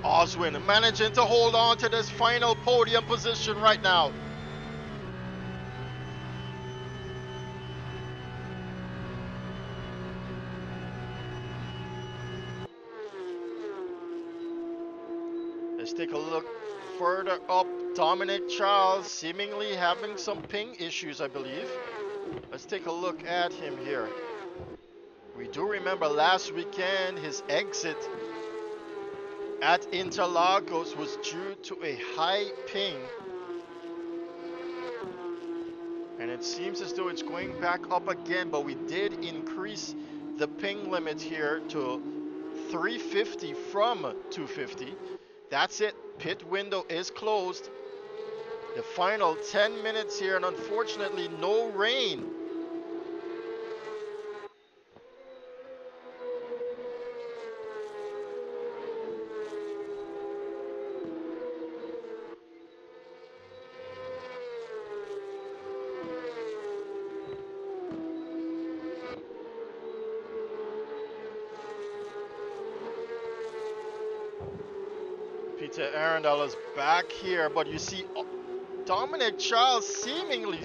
Oswin managing to hold on to this final podium position right now. Let's take a look further up. Dominic Charles seemingly having some ping issues, I believe. Let's take a look at him here. We do remember last weekend his exit at Interlagos was due to a high ping. And it seems as though it's going back up again, but we did increase the ping limit here to 350 from 250. That's it. Pit window is closed. The final 10 minutes here, and unfortunately no rain. Peter Arundel is back here, but you see Dominic Charles seemingly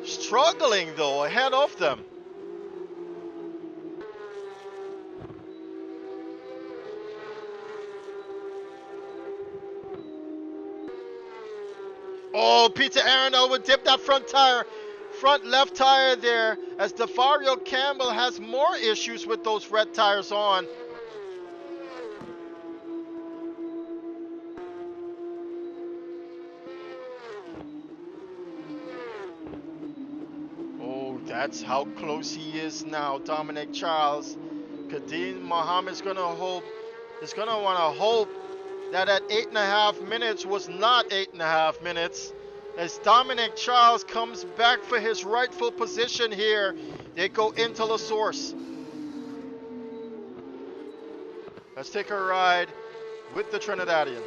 struggling though ahead of them. Oh, Peter Arundel would dip that front left tire there, as DeFario Campbell has more issues with those red tires on. That's how close he is now, Dominic Charles. Kadeem Mohammed is gonna want to hope that at 8.5 minutes was not 8.5 minutes. As Dominic Charles comes back for his rightful position here, they go into the source. Let's take a ride with the Trinidadian.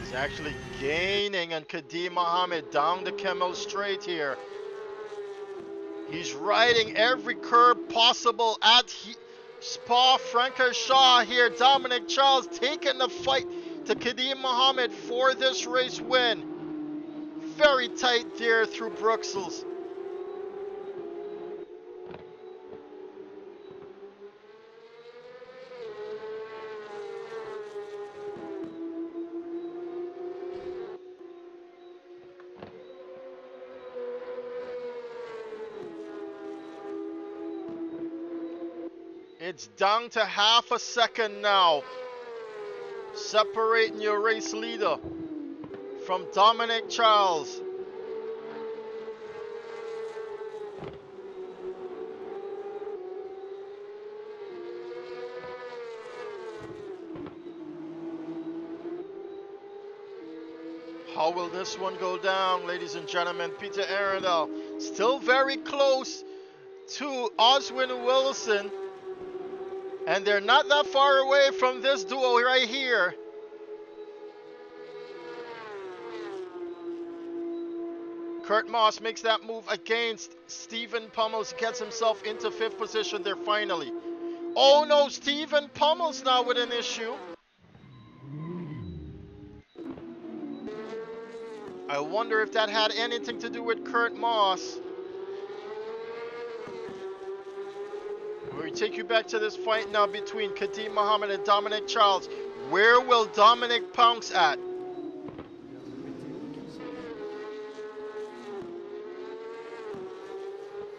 He's actually gaining on Kadim Mohammed down the Camel Straight here. He's riding every curb possible at Spa-Francorchamps here. Dominic Charles taking the fight to Kadim Mohammed for this race win. Very tight there through Bruxelles. It's down to half a second now, separating your race leader from Dominic Charles. How will this one go down, ladies and gentlemen? Peter Arundel still very close to Oswin Wilson. And they're not that far away from this duo right here. Kurt Moss makes that move against Stephen Pummels, gets himself into 5th position there finally. Oh no, Stephen Pummels now with an issue. I wonder if that had anything to do with Kurt Moss. We take you back to this fight now between Kadim Mohammed and Dominic Charles. Where will Dominic pounce at?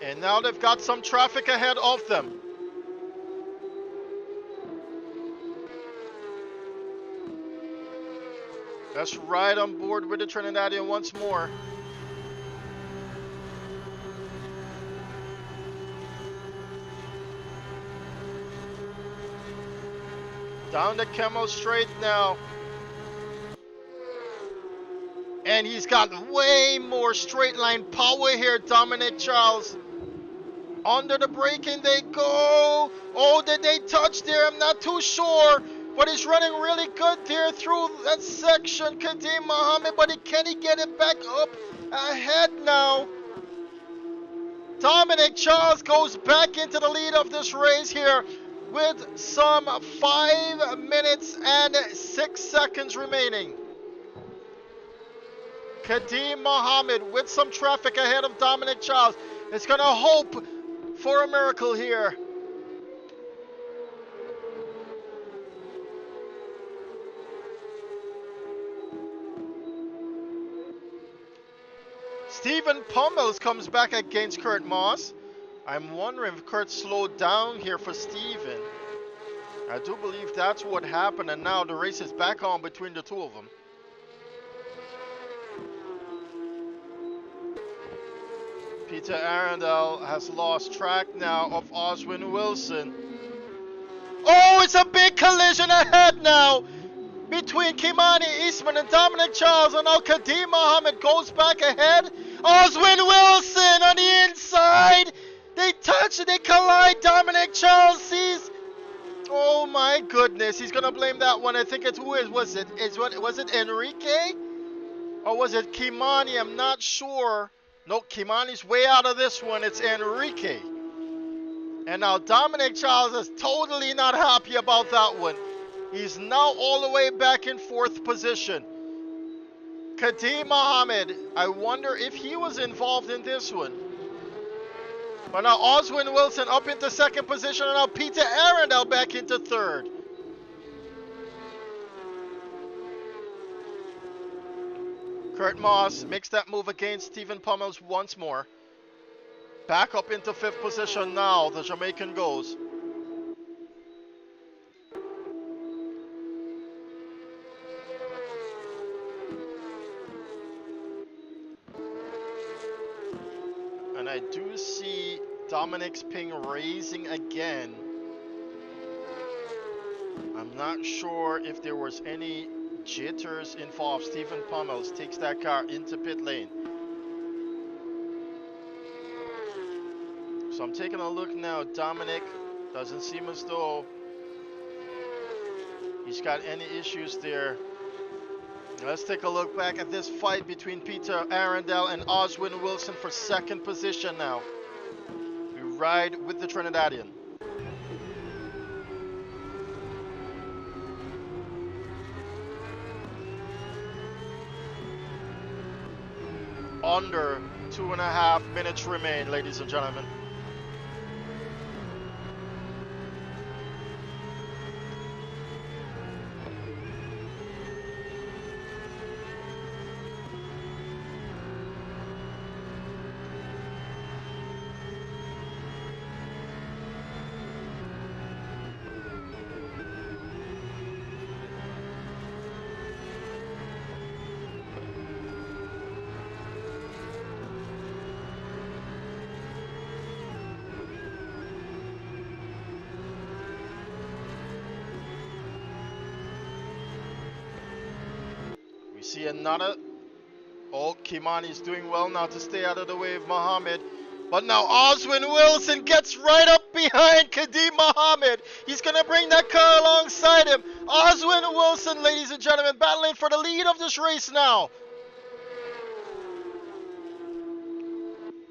And now they've got some traffic ahead of them. Let's ride on board with the Trinidadian once more. Down the Camel Straight now. And he's got way more straight line power here, Dominic Charles. Under the braking they go. Oh, did they touch there? I'm not too sure. But he's running really good there through that section, Kadim Mohammed. But can he get it back up ahead now? Dominic Charles goes back into the lead of this race here with some 5 minutes and 6 seconds remaining. Kadim Mohammed with some traffic ahead of Dominic Charles is going to hope for a miracle here. Stephen Pummels comes back against Kurt Moss. I'm wondering if Kurt slowed down here for Steven. I do believe that's what happened, and now the race is back on between the two of them. Peter Arundel has lost track now of Oswin Wilson. Oh, it's a big collision ahead now between Kimani Eastman and Dominic Charles, and now Kadim Mohammed goes back ahead. Oswin Wilson on the inside. They touch and they collide. Dominic Charles sees. Oh my goodness, he's gonna blame that one. I think it's who is was it? Was it Enrique? Or was it Kimani? I'm not sure. No, Kimani's way out of this one. It's Enrique. And now Dominic Charles is totally not happy about that one. He's now all the way back in 4th position. Kadim Mohammed, I wonder if he was involved in this one. But now Oswin Wilson up into 2nd position, and now Peter Arundel back into 3rd. Kurt Moss makes that move against Stephen Pummels once more. Back up into 5th position now, the Jamaican goes. And I do see Dominic's ping raising again. I'm not sure if there was any jitters involved. Stephen Pummels takes that car into pit lane. So I'm taking a look now. Dominic doesn't seem as though he's got any issues there. Let's take a look back at this fight between Peter Arundel and Oswin Wilson for 2nd position now. We ride with the Trinidadian. Under 2.5 minutes remain, ladies and gentlemen. See another. Oh, Kimani's doing well now to stay out of the way of Muhammad. But now Oswin Wilson gets right up behind Kadeem Muhammad. He's going to bring that car alongside him. Oswin Wilson, ladies and gentlemen, battling for the lead of this race now.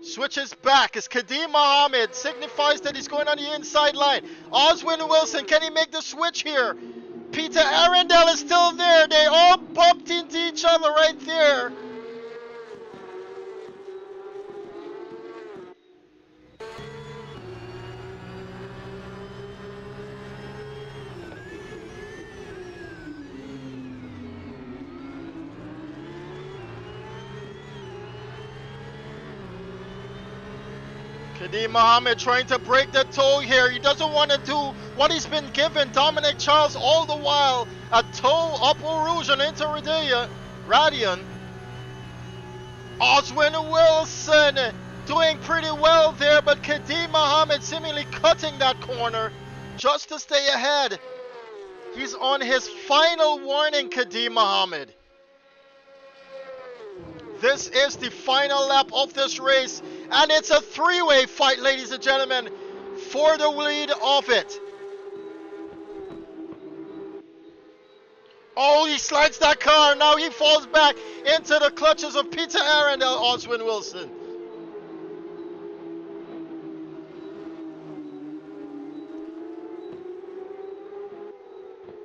Switches back as Kadeem Muhammad signifies that he's going on the inside line. Oswin Wilson, can he make the switch here? Peter Arundel is still there. They all bumped into each other right there. Kadeem Muhammad trying to break the toe here. He doesn't want to do what he's been given. Dominic Charles all the while. A toe up Rouge and into Radian. Oswin Wilson doing pretty well there, but Kadeem Muhammad seemingly cutting that corner just to stay ahead. He's on his final warning, Kadeem Muhammad. This is the final lap of this race, and it's a three-way fight, ladies and gentlemen, for the lead of it. Oh, he slides that car. Now he falls back into the clutches of Peter Arundel, Oswin Wilson.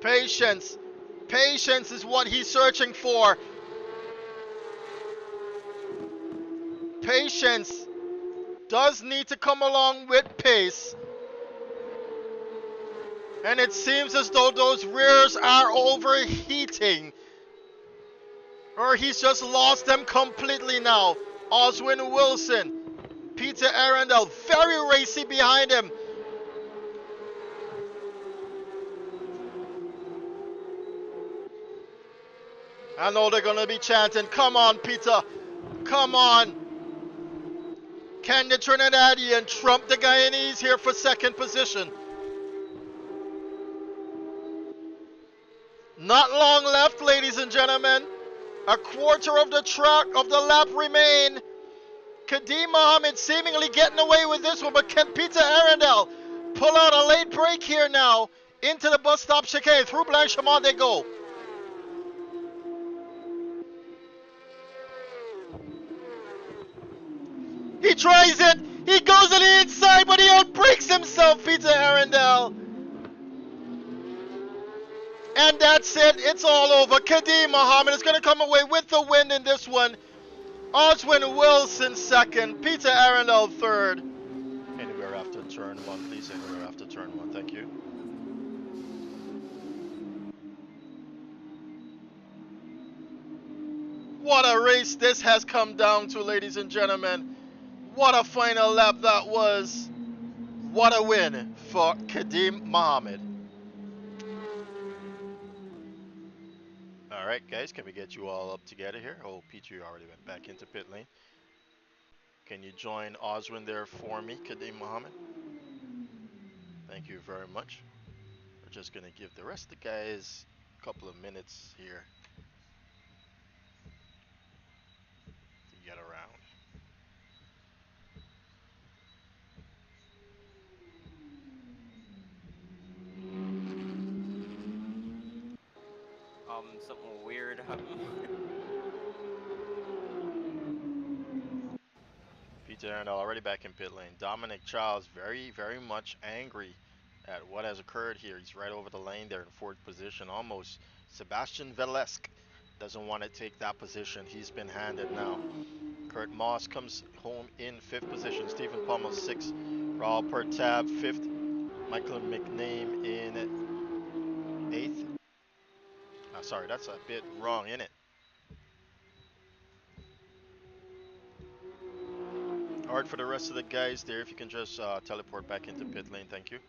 Patience. Patience is what he's searching for. Patience does need to come along with pace. And it seems as though those rears are overheating. Or he's just lost them completely now. Oswin Wilson. Peter Arundel very racy behind him. I know they're going to be chanting, "Come on, Peter. Come on." Can the Trinidadian trump the Guyanese here for second position? Not long left, ladies and gentlemen. A quarter of the track of the lap remain. Kadeem Muhammad seemingly getting away with this one, but can Peter Arundel pull out a late break here now into the bus stop chicane? Through Blanchimont they go. He tries it. He goes on the inside, but he outbreaks himself, Peter Arundel. And that's it. It's all over. Kadeem Muhammad is going to come away with the win in this one. Oswin Wilson second. Peter Arundel third. Anywhere after turn one, please. Anywhere after turn one. Thank you. What a race this has come down to, ladies and gentlemen. What a final lap that was. What a win for Kadim Mohammed. All right, guys, can we get you all up together here? Oh, Peter already went back into pit lane. Can you join Oswin there for me, Kadim Mohammed? Thank you very much. We're just going to give the rest of the guys a couple of minutes here to get around. Something weird happened. Peter Arundel already back in pit lane. Dominic Charles very much angry at what has occurred here. He's right over the lane there in fourth position, almost. Sebastian Vettelesque doesn't want to take that position. He's been handed now. Kurt Moss comes home in fifth position. Stephen Pummel sixth. Raul Pertab fifth. Michael McName in eighth. Sorry, that's a bit wrong, isn't it? All right, for the rest of the guys there, if you can just teleport back into pit lane, thank you.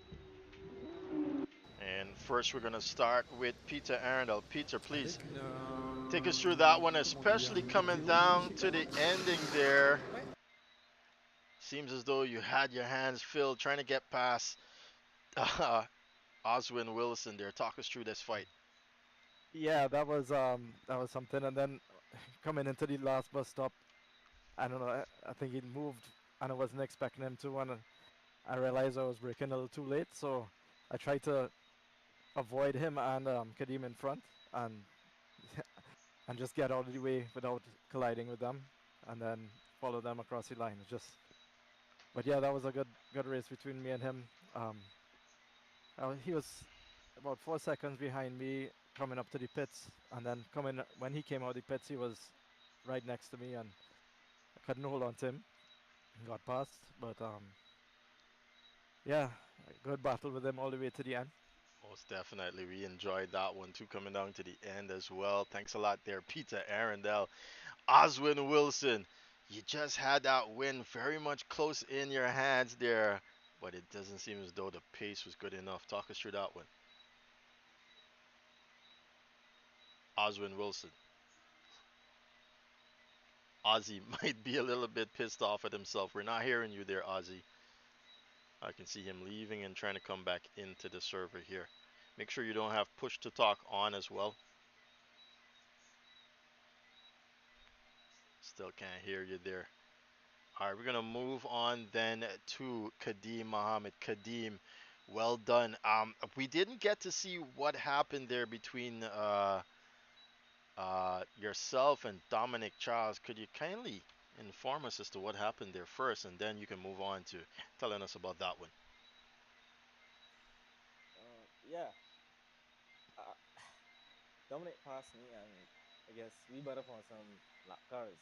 And first, we're gonna start with Peter Arundel. Peter, please take us through that one, especially coming down to the ending there. Seems as though you had your hands filled trying to get past Oswin Wilson there. Talk us through this fight. Yeah, that was something. And then coming into the last bus stop, I don't know. I think he moved, and I wasn't expecting him to. And I realized I was braking a little too late, so I tried to avoid him and Kadim in front, and and just get out of the way without colliding with them, and then follow them across the line. But yeah, that was a good race between me and him. He was about 4 seconds behind me coming up to the pits, and then when he came out of the pits, he was right next to me, and I couldn't hold on to him. Got past, but yeah, a good battle with him all the way to the end. Most definitely, we enjoyed that one too, coming down to the end as well. Thanks a lot there, Peter Arundel. Oswin Wilson, you just had that win very much close in your hands there, but it doesn't seem as though the pace was good enough. Talk us through that one. Oswin Wilson. Ozzy might be a little bit pissed off at himself. We're not hearing you there, Ozzy. I can see him leaving and trying to come back into the server here. Make sure you don't have push to talk on as well. Still can't hear you there. All right, we're gonna move on then to Kadim Mohammed. Kadim, well done. We didn't get to see what happened there between yourself and Dominic Charles. Could you kindly inform us as to what happened there first, and then you can move on to telling us about that one. Yeah. Uh, Dominic passed me, and I guess we bought up on some lap cars.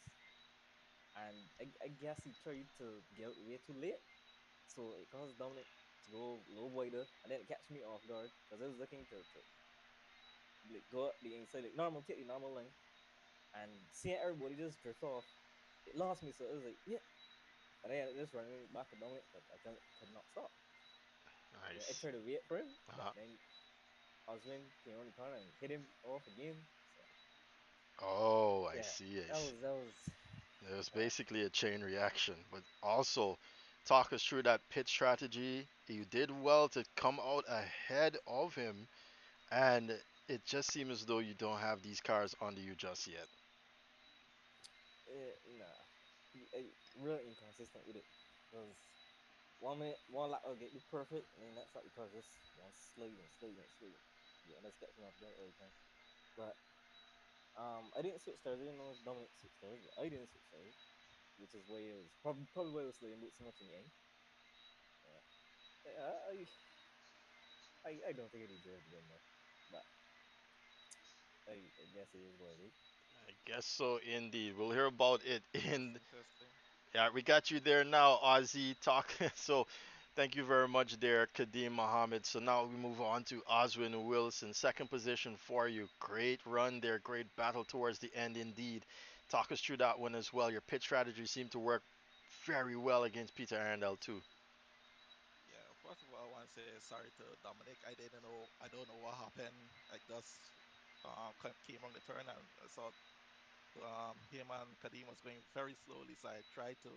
And I guess he tried to get way too late, so it caused Dominic to go low wider, and then it catch me off guard because I was looking to like, go up the inside, like normal, take the normal line, and seeing everybody just drift off, it lost me. So it was like, yeah, and then I just running back at Dominic, but I could not stop. Nice. I tried to wait for him, Uh-huh. but then Osman came around the corner and hit him off again. So, Oh, I yeah, see. that was. It was basically a chain reaction, but also talk us through that pit strategy. You did well to come out ahead of him, and it just seems as though you don't have these cars under you just yet. Nah, real inconsistent with it. Because 1 minute, one lap will get you perfect, and then next lap you cause just one slide and slide and slide. Yeah, and that's catching off guard all the time. But I didn't switch tires. I didn't know Dominic switched tires, but I didn't switch tires, which is why it was probably why I was sliding so much in the end. I don't think I deserve to win though, but I guess it is what it is. I guess so, indeed. We'll hear about it in. Interesting. Yeah, we got you there now, Ozzy. Talk. So, thank you very much there, Kadim Mohammed. So now we move on to Oswin Wilson, second position for you. Great run there, great battle towards the end, indeed. Talk us through that one as well. Your pit strategy seemed to work very well against Peter Arundel too. Yeah, first of all, I want to say sorry to Dominic. I didn't know, I don't know what happened. I just came on the turn and I saw him and Kadim was going very slowly, so I tried to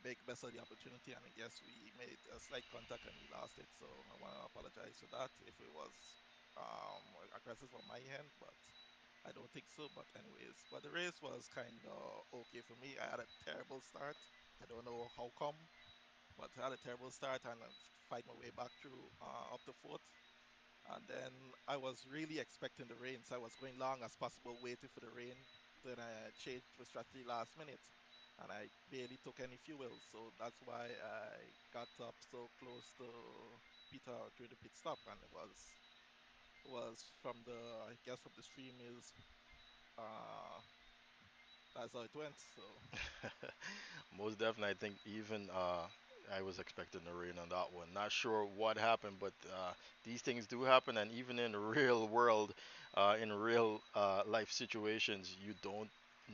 make best of the opportunity, and I guess we made a slight contact and we lost it. So I want to apologize for that if it was aggressive on my end, but I don't think so. But anyways, but the race was kind of okay for me. I had a terrible start. I don't know how come, but I had a terrible start and I fight my way back through up to fourth. And then I was really expecting the rain, so I was going long as possible, waiting for the rain. Then I changed my strategy last minute, and I barely took any fuel. So that's why I got up so close to Peter during the pit stop, and it was from the, I guess from the stream is uh that's how it went. So Most definitely, I think even I was expecting the rain on that one. Not sure what happened, but these things do happen, and even in the real world, in real life situations, you don't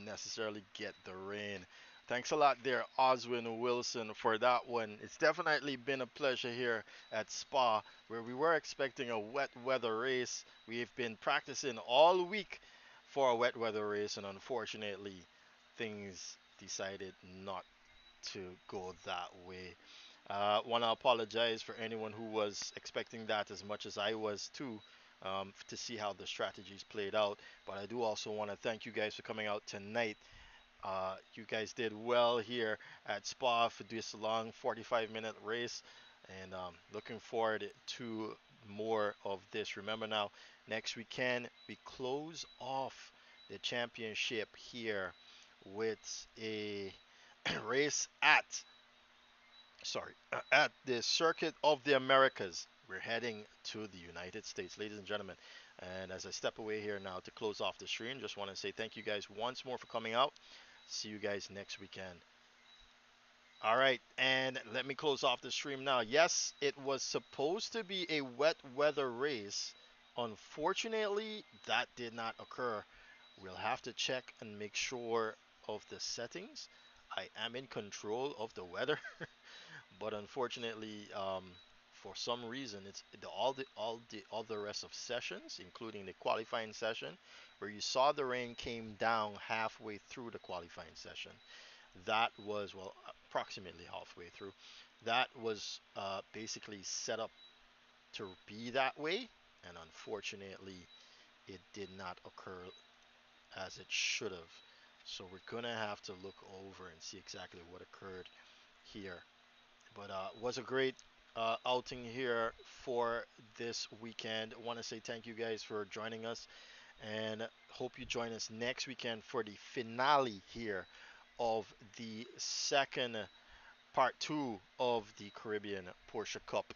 necessarily get the rain. Thanks a lot there, Oswin Wilson, for that one. It's definitely been a pleasure here at Spa, where we were expecting a wet weather race. We've been practicing all week for a wet weather race, and unfortunately, things decided not to go that way. Want to apologize for anyone who was expecting that as much as I was too, to see how the strategies played out. But I do also want to thank you guys for coming out tonight. You guys did well here at Spa for this long 45-minute race, and looking forward to more of this. Remember now, next weekend we close off the championship here with a race at the Circuit of the Americas. We're heading to the United States, ladies and gentlemen. And as I step away here now to close off the stream, just want to say thank you guys once more for coming out. See you guys next weekend. All right, and let me close off the stream now. Yes, it was supposed to be a wet weather race. Unfortunately, that did not occur. We'll have to check and make sure of the settings. I am in control of the weather, but unfortunately, for some reason, it's all the rest of sessions, including the qualifying session, where you saw the rain came down halfway through the qualifying session. That was, well, approximately halfway through. That was basically set up to be that way, and unfortunately, it did not occur as it should have. So we're gonna have to look over and see exactly what occurred here. But was a great outing here for this weekend. Want to say thank you guys for joining us, and hope you join us next weekend for the finale here of the second part two of the Caribbean Porsche Cup.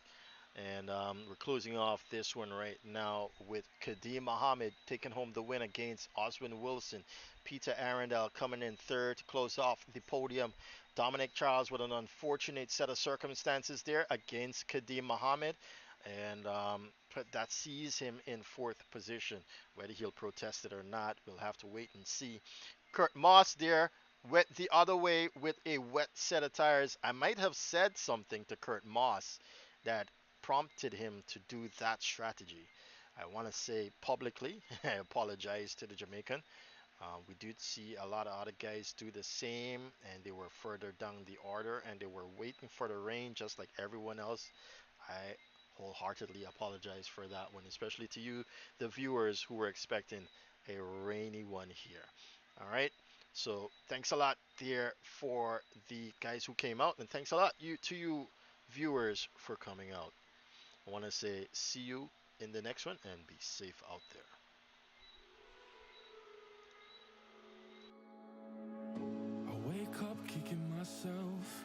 And we're closing off this one right now with Kadim Mohammed taking home the win against Oswin Wilson. Peter Arundel coming in third to close off the podium. Dominic Charles with an unfortunate set of circumstances there against Kadim Mohammed. And that sees him in fourth position. Whether he'll protest it or not, we'll have to wait and see. Kurt Moss there went the other way with a wet set of tires. I might have said something to Kurt Moss that prompted him to do that strategy. I want to say publicly, I apologize to the Jamaican. We did see a lot of other guys do the same, and they were further down the order, and they were waiting for the rain just like everyone else. I wholeheartedly apologize for that one, especially to you, the viewers who were expecting a rainy one here. All right. So thanks a lot there for the guys who came out, and thanks a lot to you viewers for coming out. I want to say see you in the next one and be safe out there. I wake up kicking myself.